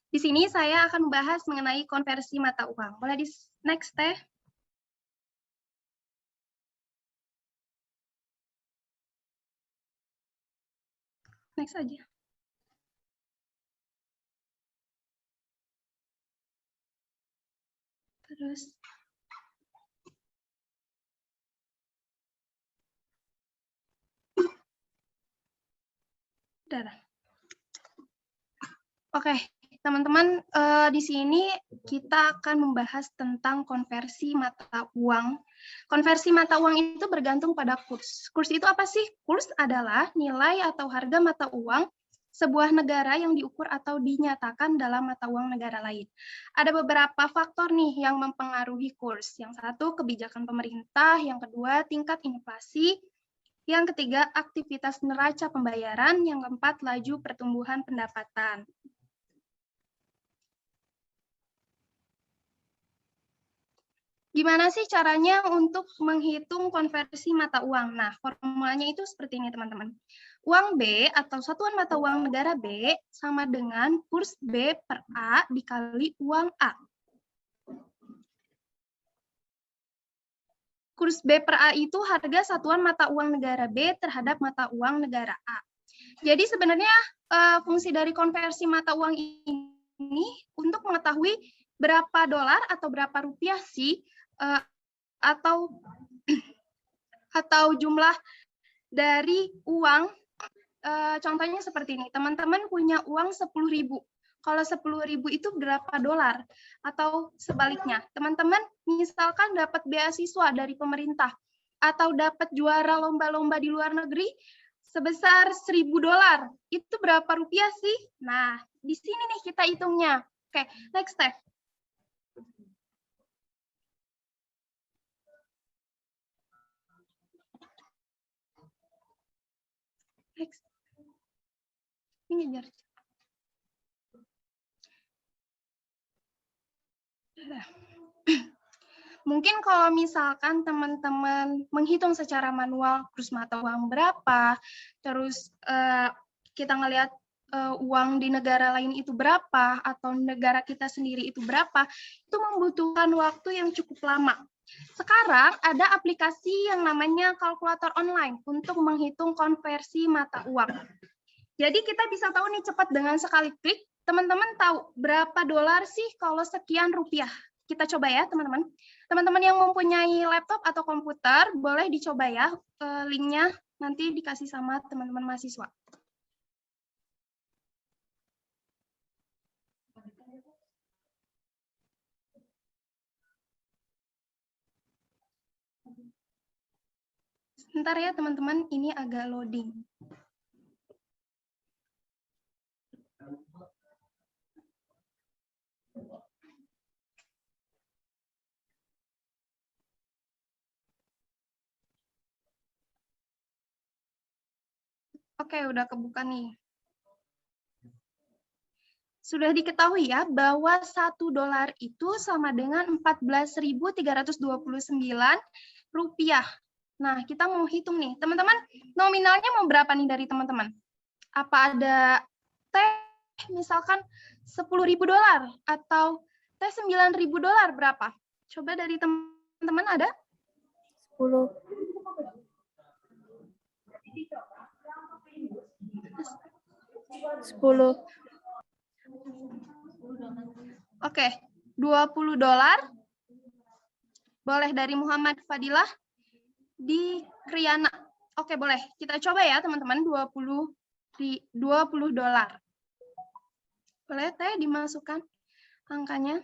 Di sini saya akan membahas mengenai konversi mata uang. Boleh di next, Teh? Next aja. Terus Oke, teman-teman, di sini kita akan membahas tentang konversi mata uang. Konversi mata uang itu bergantung pada kurs. Kurs itu apa sih? Kurs adalah nilai atau harga mata uang sebuah negara yang diukur atau dinyatakan dalam mata uang negara lain. Ada beberapa faktor nih yang mempengaruhi kurs. Yang satu, kebijakan pemerintah. Yang kedua, tingkat inflasi. Yang ketiga, aktivitas neraca pembayaran. Yang keempat, laju pertumbuhan pendapatan. Gimana sih caranya untuk menghitung konversi mata uang? Nah, formulanya itu seperti ini, teman-teman. Uang B atau satuan mata uang negara B sama dengan kurs B per A dikali uang A. Kurs B per A itu harga satuan mata uang negara B terhadap mata uang negara A. Jadi sebenarnya fungsi dari konversi mata uang ini untuk mengetahui berapa dolar atau berapa rupiah sih atau jumlah dari uang. Contohnya seperti ini, teman-teman punya uang 10.000. Kalau 10.000 itu berapa dolar? Atau sebaliknya, teman-teman misalkan dapat beasiswa dari pemerintah atau dapat juara lomba-lomba di luar negeri sebesar 1.000 dolar. Itu berapa rupiah sih? Nah, di sini nih kita hitungnya. Oke, next step. Next. Ini ngejar. Mungkin kalau misalkan teman-teman menghitung secara manual kurs mata uang berapa, terus kita ngelihat uang di negara lain itu berapa, atau negara kita sendiri itu berapa, itu membutuhkan waktu yang cukup lama. Sekarang ada aplikasi yang namanya kalkulator online untuk menghitung konversi mata uang. Jadi kita bisa tahu nih cepat dengan sekali klik, teman-teman tahu berapa dolar sih kalau sekian rupiah. Kita coba ya teman-teman. Teman-teman yang mempunyai laptop atau komputer, boleh dicoba ya, linknya nanti dikasih sama teman-teman mahasiswa. Sebentar ya teman-teman, ini agak loading. Oke, udah kebuka nih. Sudah diketahui ya bahwa 1 dolar itu sama dengan 14.329 rupiah. Nah, kita mau hitung nih. Teman-teman, nominalnya mau berapa nih dari teman-teman? Apa ada teh misalkan 10.000 dolar atau teh 9.000 dolar berapa? Coba dari teman-teman ada? 10. 10. Oke, 20 dolar. Boleh dari Muhammad Fadilah di Kriana. Oke, boleh. Kita coba ya, teman-teman, 20 dolar. Boleh teh dimasukkan angkanya?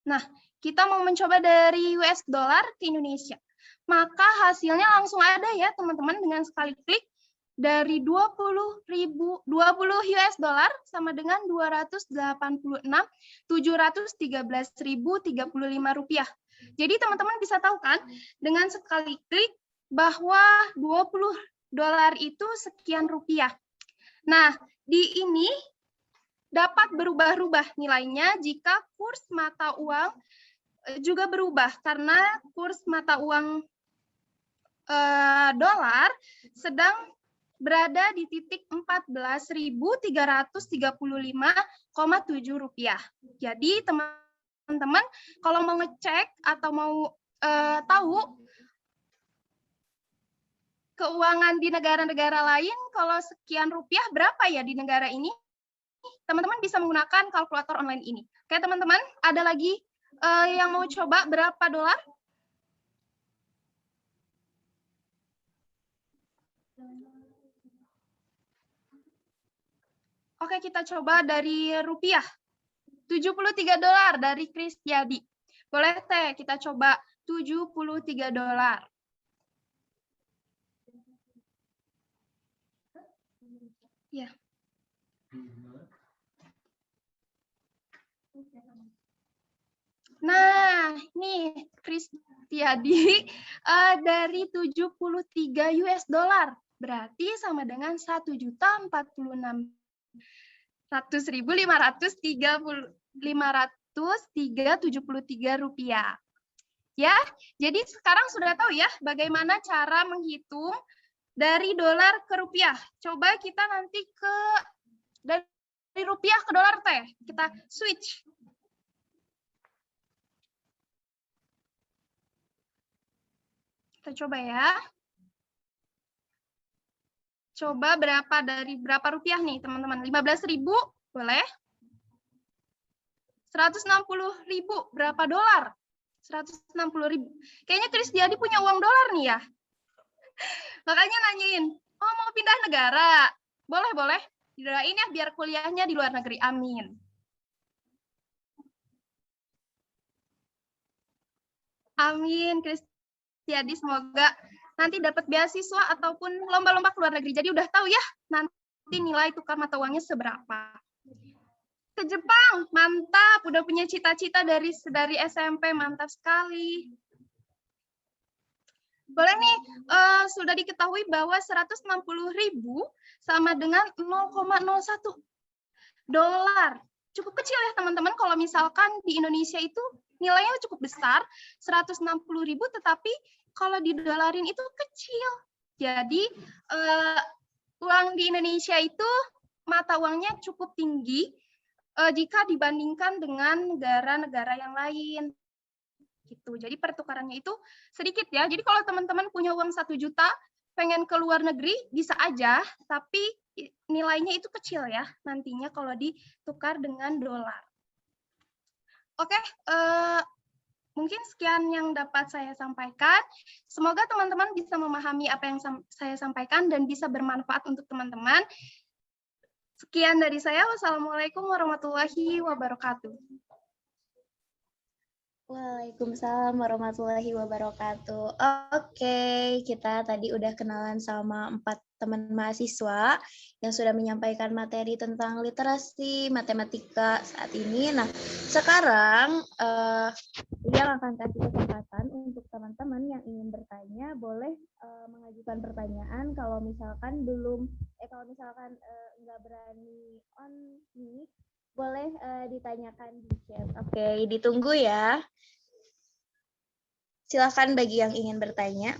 Nah, kita mau mencoba dari US dollar ke Indonesia. Maka hasilnya langsung ada ya, teman-teman, dengan sekali klik. Dari 20 US dollar sama dengan 286.713.035 rupiah. Jadi teman-teman bisa tahu kan, dengan sekali klik bahwa 20 dolar itu sekian rupiah. Nah, di ini dapat berubah-ubah nilainya jika kurs mata uang juga berubah, karena kurs mata uang dolar sedang berada di titik 14.335,7 rupiah. Jadi teman-teman kalau mau ngecek atau mau tahu keuangan di negara-negara lain, kalau sekian rupiah berapa ya di negara ini? teman-teman bisa menggunakan kalkulator online ini. Oke, teman-teman, ada lagi yang mau coba berapa dolar? Oke, kita coba dari rupiah. 73 dolar dari Kristiadi. Boleh Teh, kita coba 73 dolar. Ya. Nah, nih Kristiadi dari 73 US dollar. Berarti sama dengan 1.046.573 rupiah. Ya, jadi sekarang sudah tahu ya bagaimana cara menghitung dari dolar ke rupiah. Coba kita nanti dari rupiah ke dolar Teh. Kita switch. Kita coba ya. Coba dari berapa rupiah nih teman-teman? 15.000 boleh? 160.000 berapa dolar? 160.000. Kayaknya Kristiadi punya uang dolar nih ya. Makanya nanyain, oh mau pindah negara? Boleh, boleh. Doain ya biar kuliahnya di luar negeri. Amin. Amin, Kristiadi. Semoga nanti dapat beasiswa ataupun lomba-lomba ke luar negeri. Jadi udah tahu ya nanti nilai tukar mata uangnya seberapa. Ke Jepang, mantap. Udah punya cita-cita dari SMP, mantap sekali. Boleh nih, sudah diketahui bahwa 160.000 sama dengan 0,01 dolar. Cukup kecil ya teman-teman, kalau misalkan di Indonesia itu nilainya cukup besar, 160.000, tetapi kalau didolarin itu kecil. Jadi, uang di Indonesia itu mata uangnya cukup tinggi jika dibandingkan dengan negara-negara yang lain. Gitu. Jadi pertukarannya itu sedikit ya. Jadi kalau teman-teman punya uang 1 juta, pengen ke luar negeri, bisa aja, tapi nilainya itu kecil ya, nantinya kalau ditukar dengan dolar. Oke, mungkin sekian yang dapat saya sampaikan. Semoga teman-teman bisa memahami apa yang saya sampaikan dan bisa bermanfaat untuk teman-teman. Sekian dari saya. Wassalamualaikum warahmatullahi wabarakatuh. Waalaikumsalam warahmatullahi wabarakatuh. Oke, kita tadi udah kenalan sama 4 teman mahasiswa yang sudah menyampaikan materi tentang literasi matematika saat ini. Nah, sekarang yang akan kasih kesempatan untuk teman-teman yang ingin bertanya, boleh mengajukan pertanyaan. Kalau misalkan nggak berani on mic, boleh ditanyakan di chat. Oke, ditunggu ya. Silakan bagi yang ingin bertanya.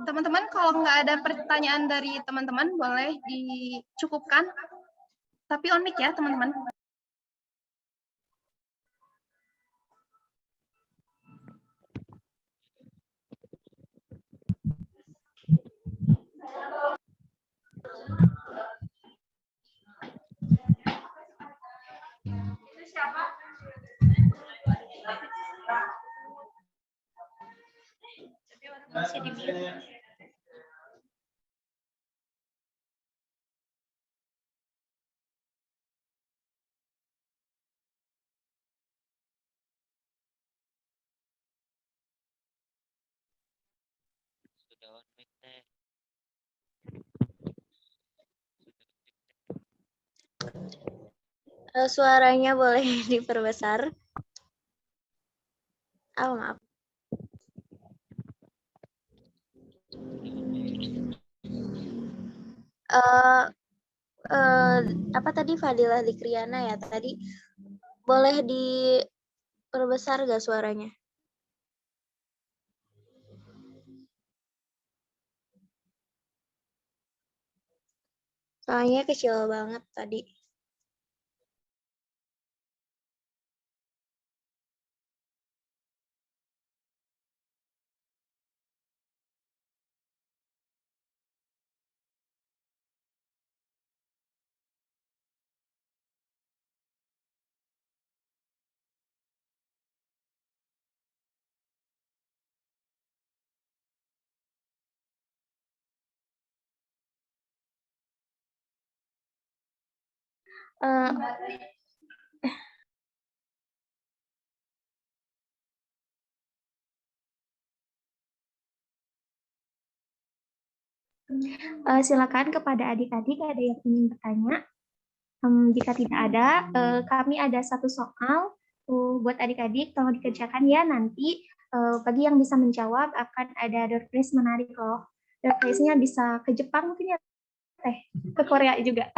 Teman-teman, kalau nggak ada pertanyaan dari teman-teman, boleh dicukupkan. Tapi on mic ya, teman-teman. di mute. Suaranya boleh diperbesar. Oh, maaf. Apa tadi Fadilah Dikriana ya tadi, boleh diperbesar gak suaranya? Soalnya kecil banget tadi. Silakan kepada adik-adik ada yang ingin bertanya. Jika tidak ada, kami ada satu soal buat adik-adik, tolong dikerjakan ya nanti. Bagi yang bisa menjawab akan ada door prize menarik loh. Door prize-nya bisa ke Jepang mungkin ya, ke Korea juga.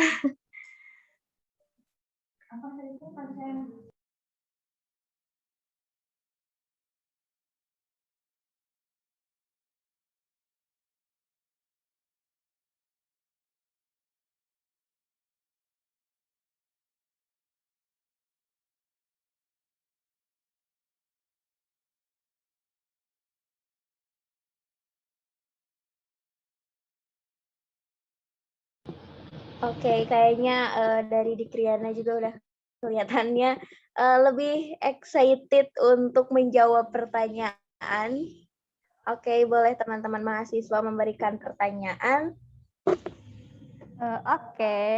Oke, kayaknya dari Dikriana juga udah kelihatannya lebih excited untuk menjawab pertanyaan. Oke, boleh teman-teman mahasiswa memberikan pertanyaan. Oke.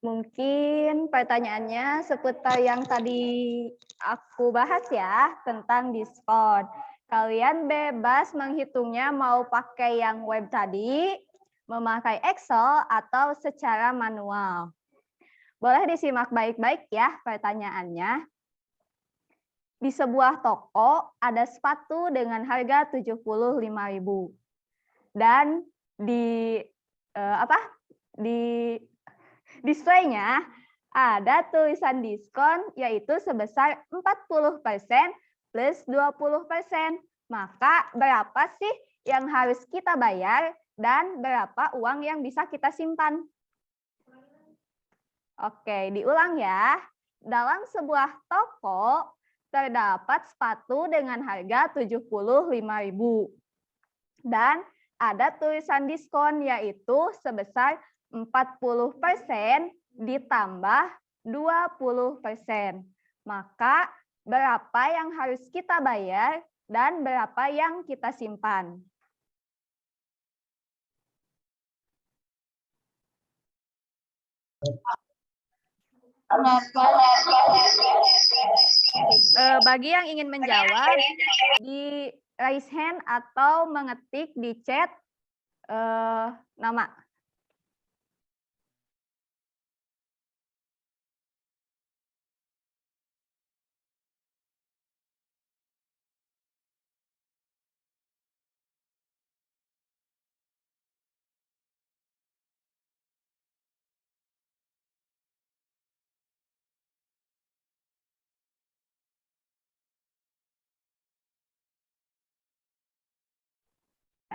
Mungkin pertanyaannya seputar yang tadi aku bahas ya, tentang diskon. Kalian bebas menghitungnya mau pakai yang web tadi, memakai Excel, atau secara manual. Boleh disimak baik-baik ya pertanyaannya. Di sebuah toko ada sepatu dengan harga 75.000. Dan di displaynya ada tulisan diskon yaitu sebesar 40% plus 20%. Maka berapa sih yang harus kita bayar dan berapa uang yang bisa kita simpan? Oke, diulang ya. Dalam sebuah toko terdapat sepatu dengan harga 75.000. Dan ada tulisan diskon yaitu sebesar 40% ditambah 20%. Maka berapa yang harus kita bayar dan berapa yang kita simpan? Bagi yang ingin menjawab, di raise hand atau mengetik di chat nama.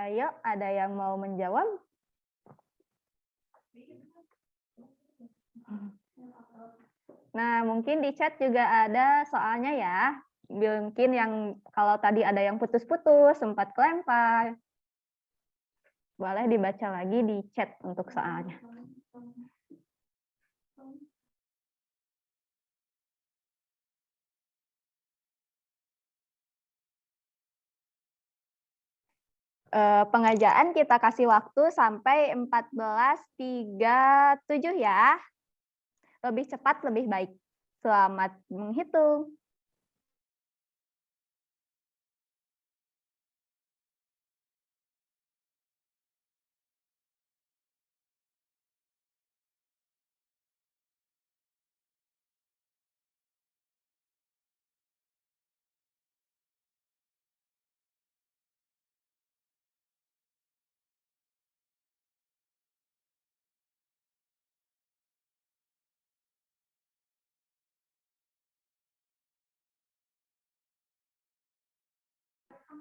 Ayo, ada yang mau menjawab? Nah, mungkin di chat juga ada soalnya ya. Mungkin yang kalau tadi ada yang putus-putus, sempat kelempar. Boleh dibaca lagi di chat untuk soalnya. Pengerjaan kita kasih waktu sampai 14.37 ya. Lebih cepat, lebih baik. Selamat menghitung.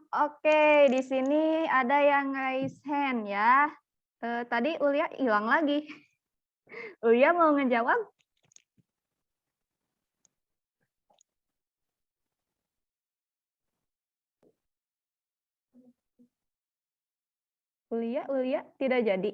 Oke, di sini ada yang raise hand ya. Tadi Ulia hilang lagi. Ulia mau ngejawab? Ulia tidak jadi.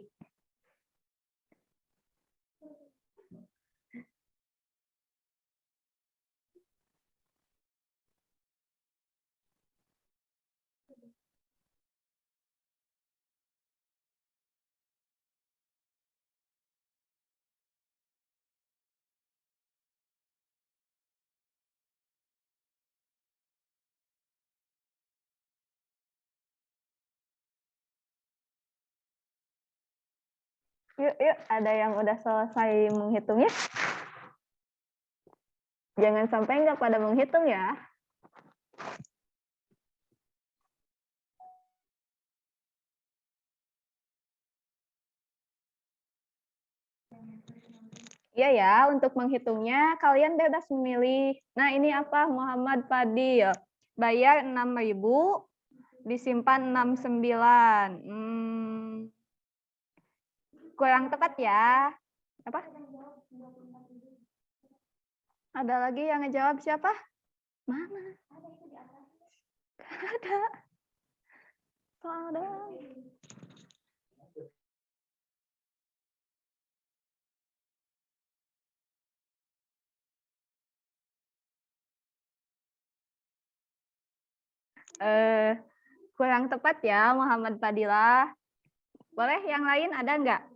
Yuk, ada yang udah selesai menghitungnya? Jangan sampai nggak pada menghitung ya. Iya ya, untuk menghitungnya kalian bebas memilih. Nah, ini apa? Muhammad Fadil. Bayar 6.000, disimpan 69. Kurang tepat ya. Apa? Ada lagi yang ngejawab siapa? Mana? Ada. Ada. Kurang tepat ya, Muhammad Fadilah. Boleh yang lain ada nggak?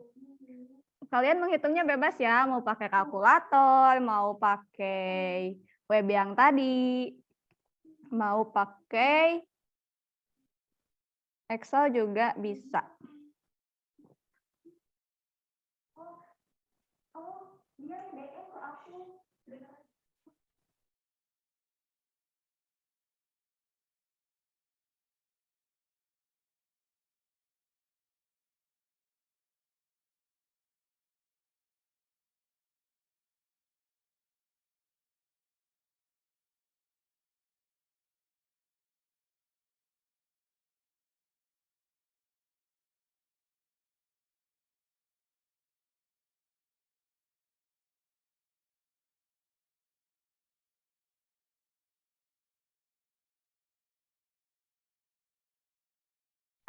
Kalian menghitungnya bebas ya, mau pakai kalkulator, mau pakai web yang tadi, mau pakai Excel juga bisa.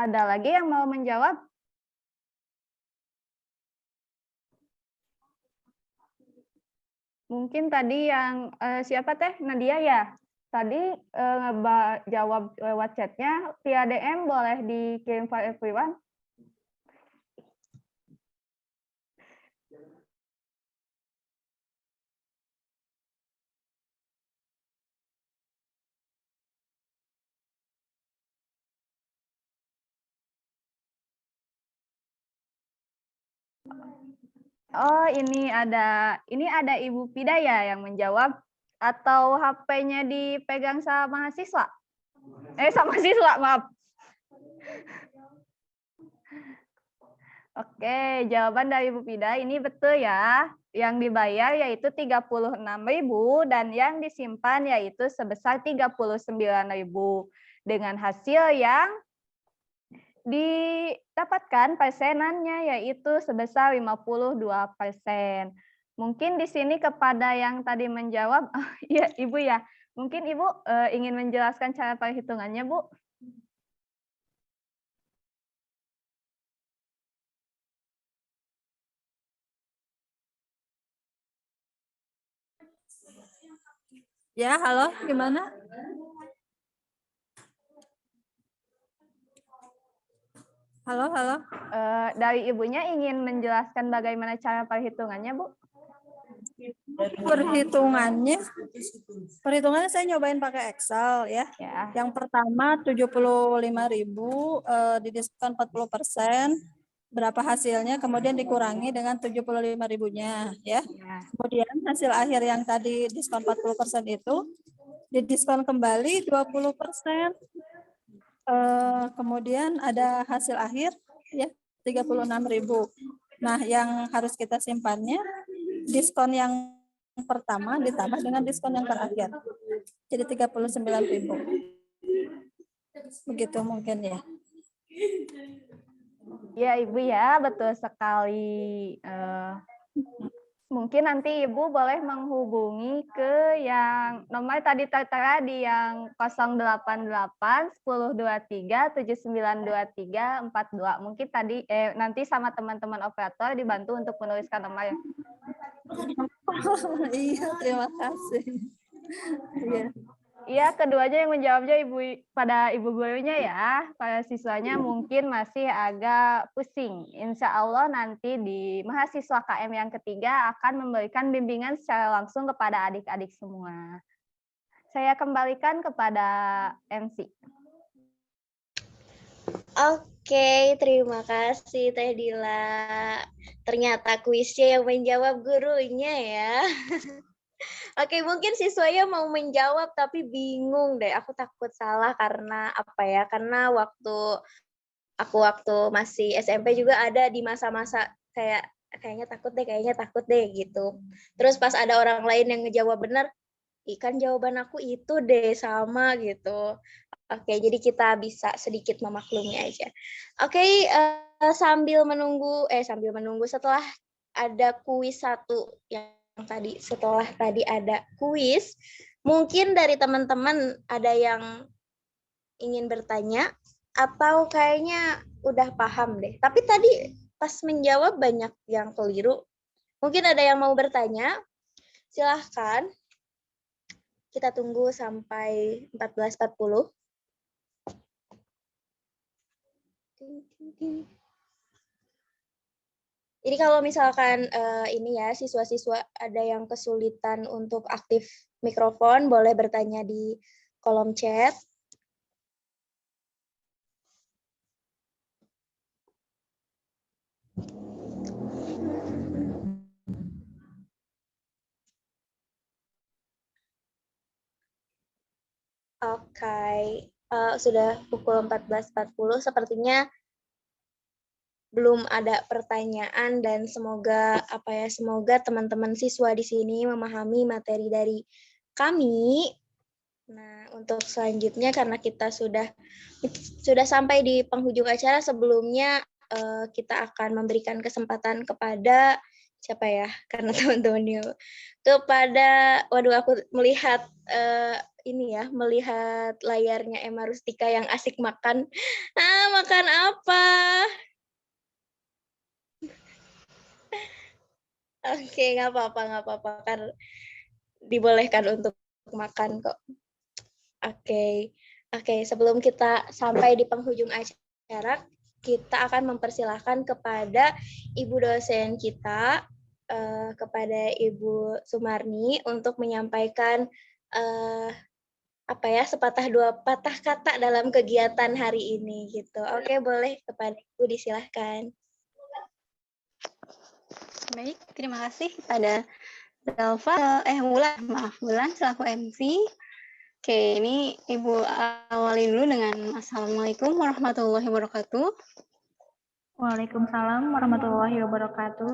Ada lagi yang mau menjawab? Mungkin tadi yang siapa teh? Nadia ya? Tadi jawab lewat chatnya via DM, boleh dikirim for everyone? Oh, ini ada Ibu Pida ya yang menjawab, atau HP-nya dipegang sama mahasiswa? Sama siswa, maaf. Oke, jawaban dari Ibu Pida ini betul ya. Yang dibayar yaitu 36.000 dan yang disimpan yaitu sebesar 39.000 dengan hasil yang didapatkan persenannya yaitu sebesar 52%. Mungkin di sini kepada yang tadi menjawab, ya Ibu ya, mungkin Ibu ingin menjelaskan cara perhitungannya, Bu? Ya, halo, gimana? Halo. Dari Ibunya ingin menjelaskan bagaimana cara perhitungannya, Bu? Perhitungannya saya nyobain pakai Excel ya. Ya. Yang pertama 75.000 didiskon 40%. Berapa hasilnya, kemudian dikurangi dengan 75.000-nya ya. Kemudian hasil akhir yang tadi diskon 40% itu didiskon kembali 20%. Kemudian ada hasil akhir ya 36.000. Nah, yang harus kita simpannya diskon yang pertama ditambah dengan diskon yang terakhir. Jadi 39.000. Begitu mungkin ya. Ya, Ibu ya, betul sekali. Mungkin nanti Ibu boleh menghubungi ke yang nomor tadi tertera di yang 088 1023 7923 42. Mungkin tadi nanti sama teman-teman operator dibantu untuk menuliskan nomor. Iya, terima kasih. Iya. Iya, keduanya yang menjawabnya pada Ibu gurunya ya. Pada siswanya mungkin masih agak pusing. Insya Allah nanti di mahasiswa KM yang ketiga akan memberikan bimbingan secara langsung kepada adik-adik semua. Saya kembalikan kepada MC. Oke, terima kasih Teh Dila. Ternyata kuisnya yang menjawab gurunya ya. Oke, mungkin siswanya mau menjawab tapi bingung deh. Aku takut salah karena apa ya? Karena waktu masih SMP juga ada di masa-masa kayaknya takut deh gitu. Terus pas ada orang lain yang ngejawab benar, kan jawaban aku itu deh sama gitu. Oke, jadi kita bisa sedikit memaklumi aja. Oke, sambil menunggu setelah ada kuis satu yang tadi, setelah tadi ada kuis, mungkin dari teman-teman ada yang ingin bertanya atau kayaknya udah paham deh. Tapi tadi pas menjawab banyak yang keliru. Mungkin ada yang mau bertanya? Silahkan. Kita tunggu sampai 14.40. Jadi kalau misalkan ini ya, siswa-siswa ada yang kesulitan untuk aktif mikrofon, boleh bertanya di kolom chat. Oke, sudah pukul 14.40, sepertinya belum ada pertanyaan dan semoga teman-teman siswa di sini memahami materi dari kami. Nah, untuk selanjutnya karena kita sudah sampai di penghujung acara, sebelumnya kita akan memberikan kesempatan kepada siapa ya? Karena teman-teman kepada aku melihat melihat layarnya Emma Rustika yang asik makan. Makan apa? Oke, nggak apa-apa, kan dibolehkan untuk makan kok. Oke, sebelum kita sampai di penghujung acara, kita akan mempersilahkan kepada Ibu dosen kita, kepada Ibu Sumarni untuk menyampaikan sepatah dua patah kata dalam kegiatan hari ini gitu. Oke, boleh kepada Ibu disilahkan. Baik, terima kasih kepada Wulan selaku MC. Oke, ini Ibu awali dulu dengan Assalamualaikum warahmatullahi wabarakatuh. Waalaikumsalam warahmatullahi wabarakatuh.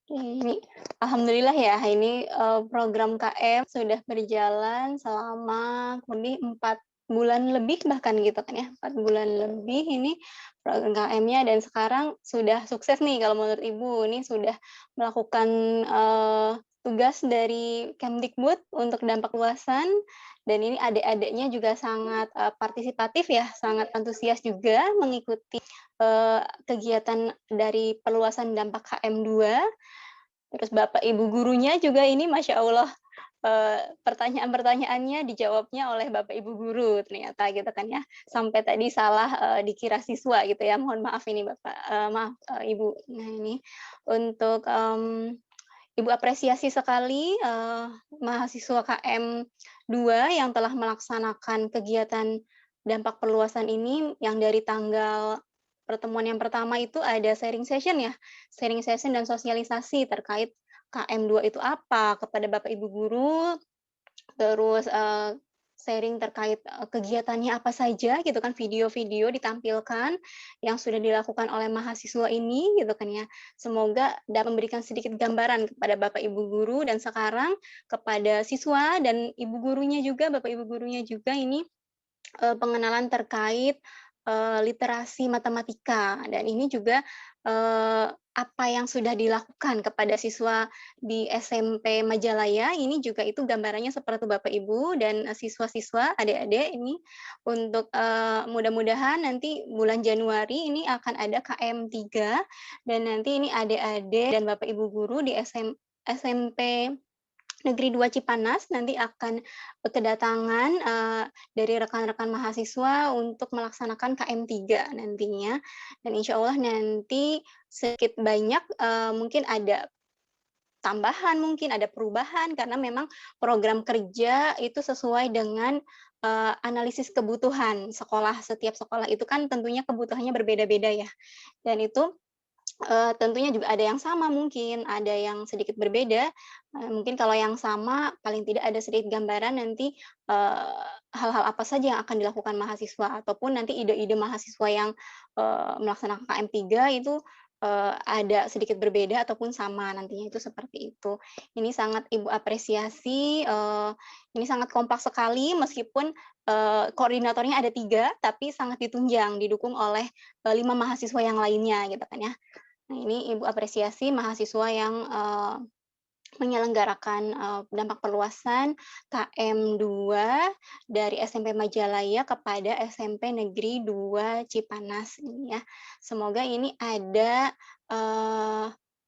Ini alhamdulillah ya, ini program KM sudah berjalan selama kurang lebih 4 bulan lebih bahkan gitu kan ya, 4 bulan lebih ini program KM-nya, dan sekarang sudah sukses nih kalau menurut Ibu. Ini sudah melakukan tugas dari Kemdikbud untuk dampak luasan, dan ini adik-adiknya juga sangat partisipatif ya, sangat antusias juga mengikuti kegiatan dari perluasan dampak KM2. Terus Bapak Ibu gurunya juga ini Masya Allah pertanyaan-pertanyaannya dijawabnya oleh Bapak Ibu guru ternyata gitu kan ya. Sampai tadi salah dikira siswa gitu ya. Mohon maaf ini Bapak, maaf Ibu. Nah ini untuk Ibu apresiasi sekali mahasiswa KM 2 yang telah melaksanakan kegiatan dampak perluasan ini yang dari tanggal pertemuan yang pertama itu ada sharing session ya, sharing session dan sosialisasi terkait KM 2 itu apa kepada Bapak Ibu guru, terus sharing terkait kegiatannya apa saja gitu kan, video-video ditampilkan yang sudah dilakukan oleh mahasiswa ini gitu kan ya. Semoga dapat memberikan sedikit gambaran kepada Bapak Ibu guru dan sekarang kepada siswa dan ibu gurunya juga, Bapak Ibu gurunya juga ini pengenalan terkait literasi matematika dan ini juga apa yang sudah dilakukan kepada siswa di SMP Majalaya ini juga itu gambarannya seperti Bapak Ibu dan siswa-siswa adik-adik ini untuk mudah-mudahan nanti bulan Januari ini akan ada KM 3 dan nanti ini adik-adik dan Bapak Ibu guru di SMP Negeri 2 Cipanas nanti akan kedatangan dari rekan-rekan mahasiswa untuk melaksanakan KM 3 nantinya. Dan insya Allah nanti sedikit banyak mungkin ada tambahan, mungkin ada perubahan karena memang program kerja itu sesuai dengan analisis kebutuhan sekolah. Setiap sekolah itu kan tentunya kebutuhannya berbeda-beda ya. Dan itu tentunya juga ada yang sama mungkin, ada yang sedikit berbeda. Mungkin kalau yang sama, paling tidak ada sedikit gambaran nanti hal-hal apa saja yang akan dilakukan mahasiswa, ataupun nanti ide-ide mahasiswa yang melaksanakan KM 3 itu ada sedikit berbeda ataupun sama nantinya itu seperti itu. Ini sangat Ibu apresiasi, ini sangat kompak sekali meskipun koordinatornya ada 3, tapi sangat ditunjang, didukung oleh 5 mahasiswa yang lainnya gitu kan ya. Nah ini Ibu apresiasi mahasiswa yang menyelenggarakan dampak perluasan KM 2 dari SMP Majalaya kepada SMP Negeri 2 Cipanas ini ya. Semoga ini ada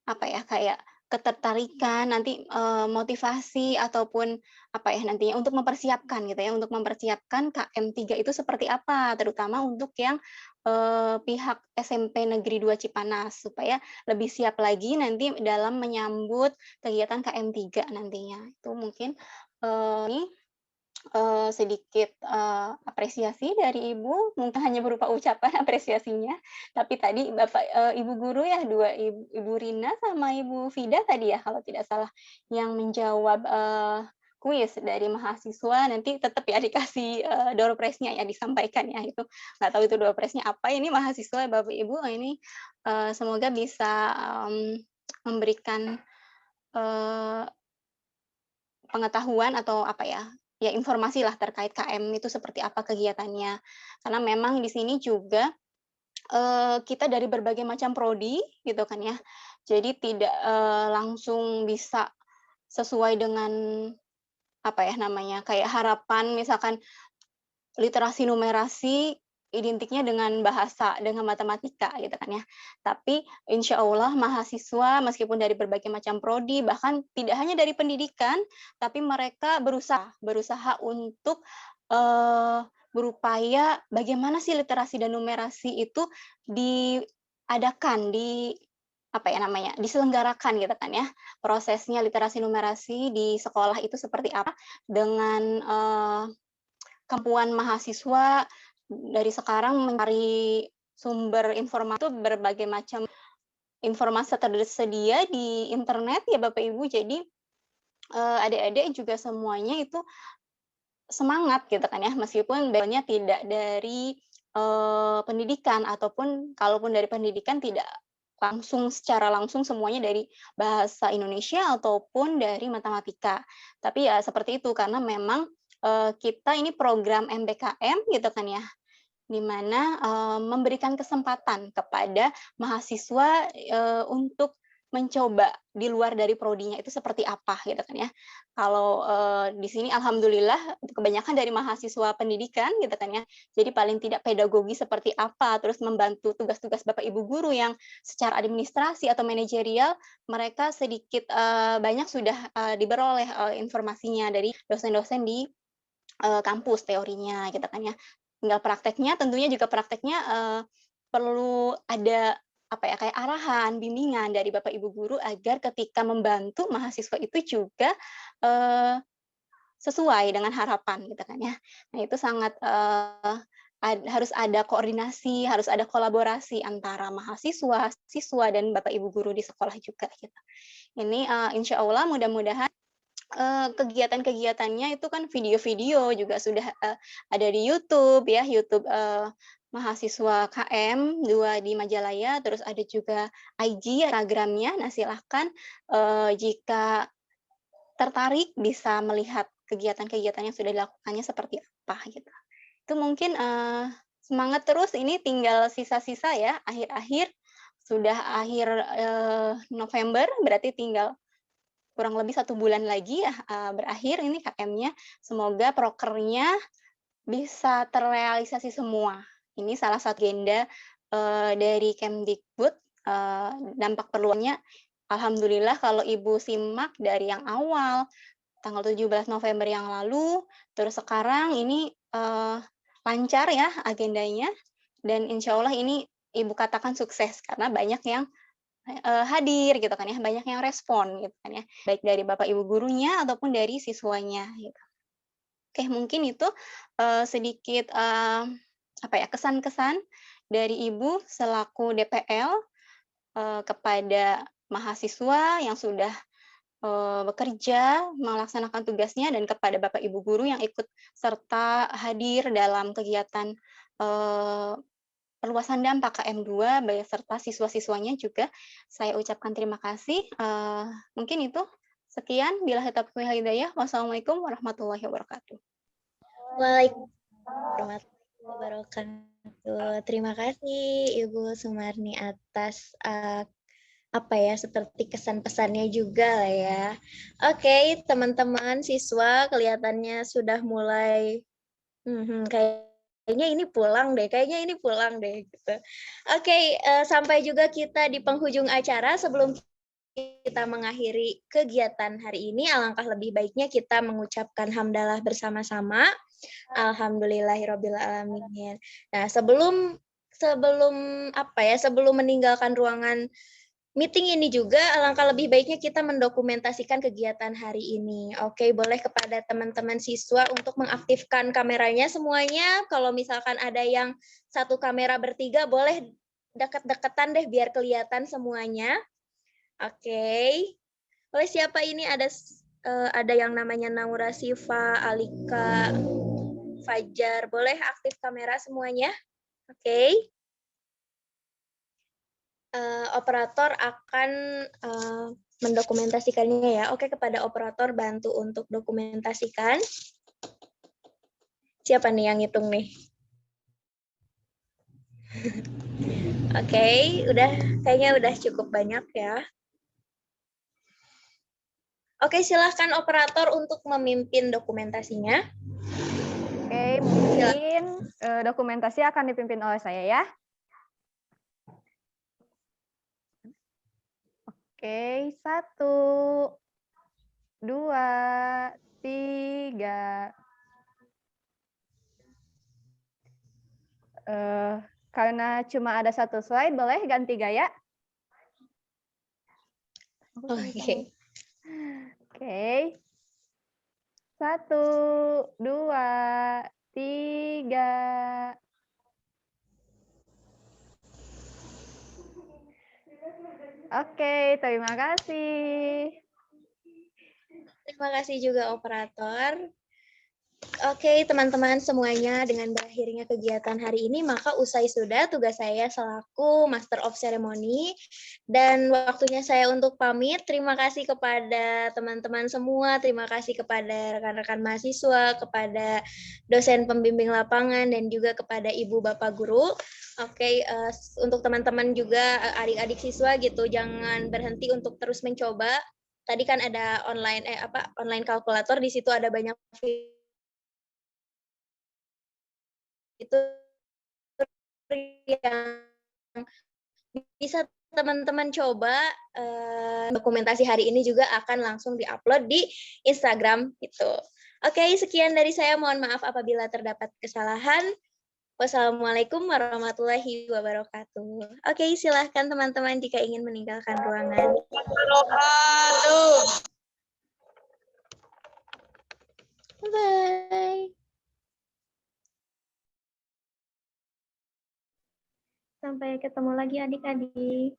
apa ya kayak ketertarikan nanti motivasi ataupun apa ya nantinya untuk mempersiapkan gitu ya, untuk mempersiapkan KM 3 itu seperti apa, terutama untuk yang pihak SMP Negeri 2 Cipanas supaya lebih siap lagi nanti dalam menyambut kegiatan KM 3 nantinya. Itu mungkin ini sedikit apresiasi dari Ibu, mungkin hanya berupa ucapan apresiasinya. Tapi tadi Bapak Ibu guru ya, Ibu Rina sama Ibu Fida tadi ya kalau tidak salah yang menjawab kuis dari mahasiswa, nanti tetap ya dikasih door prize-nya ya disampaikan ya, itu nggak tahu itu door prize-nya apa, ini mahasiswa Bapak Ibu ini semoga bisa memberikan pengetahuan atau apa ya informasi lah terkait KM itu seperti apa kegiatannya. Karena memang di sini juga kita dari berbagai macam prodi gitu kan ya. Jadi tidak langsung bisa sesuai dengan apa ya namanya kayak harapan misalkan literasi numerasi identiknya dengan bahasa, dengan matematika gitu kan ya. Tapi insya Allah mahasiswa meskipun dari berbagai macam prodi, bahkan tidak hanya dari pendidikan, tapi mereka berusaha untuk berupaya bagaimana sih literasi dan numerasi itu diadakan, apa ya namanya, diselenggarakan gitu kan ya. Prosesnya literasi numerasi di sekolah itu seperti apa dengan kemampuan mahasiswa dari sekarang mencari sumber informasi itu berbagai macam informasi tersedia di internet ya Bapak Ibu. Jadi adik-adik juga semuanya itu semangat gitu kan ya, meskipun background-nya tidak dari pendidikan ataupun kalaupun dari pendidikan tidak secara langsung semuanya dari bahasa Indonesia ataupun dari matematika. Tapi ya seperti itu karena memang kita ini program MBKM gitu kan ya, di mana memberikan kesempatan kepada mahasiswa untuk mencoba di luar dari prodinya itu seperti apa gitu kan ya. Kalau di sini alhamdulillah kebanyakan dari mahasiswa pendidikan gitu kan ya. Jadi paling tidak pedagogi seperti apa, terus membantu tugas-tugas Bapak Ibu guru yang secara administrasi atau manajerial mereka sedikit banyak sudah diperoleh informasinya dari dosen-dosen di kampus teorinya gitu kan ya. Tinggal prakteknya, tentunya juga prakteknya perlu ada apa ya, kayak arahan, bimbingan dari Bapak Ibu guru agar ketika membantu mahasiswa itu juga sesuai dengan harapan gitu kan ya. Nah, itu sangat harus ada koordinasi, harus ada kolaborasi antara mahasiswa, siswa dan Bapak Ibu guru di sekolah juga gitu. Ini insya Allah mudah-mudahan kegiatan-kegiatannya itu kan video-video juga sudah ada di YouTube ya, YouTube mahasiswa KM 2 di Majalaya, terus ada juga IG Instagram-nya. Nah, silahkan jika tertarik bisa melihat kegiatan-kegiatan yang sudah dilakukannya seperti apa gitu. Itu mungkin semangat terus, ini tinggal sisa-sisa ya, akhir-akhir sudah akhir November, berarti tinggal kurang lebih 1 bulan lagi ya berakhir ini KM-nya. Semoga prokernya bisa terrealisasi semua. Ini salah satu agenda dari Kemdikbud, dampak perluannya. Alhamdulillah kalau Ibu simak dari yang awal, tanggal 17 November yang lalu, terus sekarang ini lancar ya agendanya, dan insya Allah ini Ibu katakan sukses, karena banyak yang hadir gitu kan ya, banyak yang respon gitu kan ya, baik dari Bapak Ibu gurunya ataupun dari siswanya gitu. Oke, mungkin itu sedikit apa ya, kesan-kesan dari Ibu selaku DPL kepada mahasiswa yang sudah bekerja melaksanakan tugasnya, dan kepada Bapak Ibu guru yang ikut serta hadir dalam kegiatan perluasan dampak KM2 beserta siswa-siswanya juga saya ucapkan terima kasih. Mungkin itu sekian. Billahi taufiq wal hidayah. Wassalamualaikum warahmatullahi wabarakatuh. Waalaikumsalam warahmatullahi wabarakatuh. Terima kasih Ibu Sumarni atas apa ya, seperti kesan-pesannya juga lah ya. Oke, teman-teman siswa kelihatannya sudah mulai kayaknya ini pulang deh gitu. Oke, sampai juga kita di penghujung acara. Sebelum kita mengakhiri kegiatan hari ini, alangkah lebih baiknya kita mengucapkan hamdalah bersama-sama. Alhamdulillahirabbil alamin. Nah, sebelum meninggalkan ruangan meeting ini juga, alangkah lebih baiknya kita mendokumentasikan kegiatan hari ini. Oke, boleh kepada teman-teman siswa untuk mengaktifkan kameranya semuanya. Kalau misalkan ada yang satu kamera bertiga, boleh deket-deketan deh biar kelihatan semuanya. Oke. Oleh siapa ini ada yang namanya Naura Siva, Alika, Fajar. Boleh aktif kamera semuanya? Oke. Operator akan mendokumentasikannya ya. Oke, kepada operator bantu untuk dokumentasikan. Siapa nih yang ngitung nih? Oke, kayaknya udah cukup banyak ya. Oke, silahkan operator untuk memimpin dokumentasinya. Oke, mungkin dokumentasi akan dipimpin oleh saya ya. Oke, 1, 2, 3. Karena cuma ada 1 slide, boleh ganti gaya? Oke. Oke. 1, 2, 3. Oke, terima kasih. Terima kasih juga operator. Oke, teman-teman semuanya, dengan berakhirnya kegiatan hari ini, maka usai sudah tugas saya selaku Master of Ceremony, dan waktunya saya untuk pamit. Terima kasih kepada teman-teman semua, terima kasih kepada rekan-rekan mahasiswa, kepada dosen pembimbing lapangan, dan juga kepada Ibu Bapak Guru. Oke, untuk teman-teman juga, adik-adik siswa gitu, jangan berhenti untuk terus mencoba. Tadi kan ada online kalkulator, di situ ada banyak itu yang bisa teman-teman coba. Dokumentasi hari ini juga akan langsung diupload di Instagram gitu. Oke, sekian dari saya. Mohon maaf apabila terdapat kesalahan. Wassalamualaikum warahmatullahi wabarakatuh. Oke, silahkan teman-teman jika ingin meninggalkan ruangan. Bye. Sampai ketemu lagi adik-adik.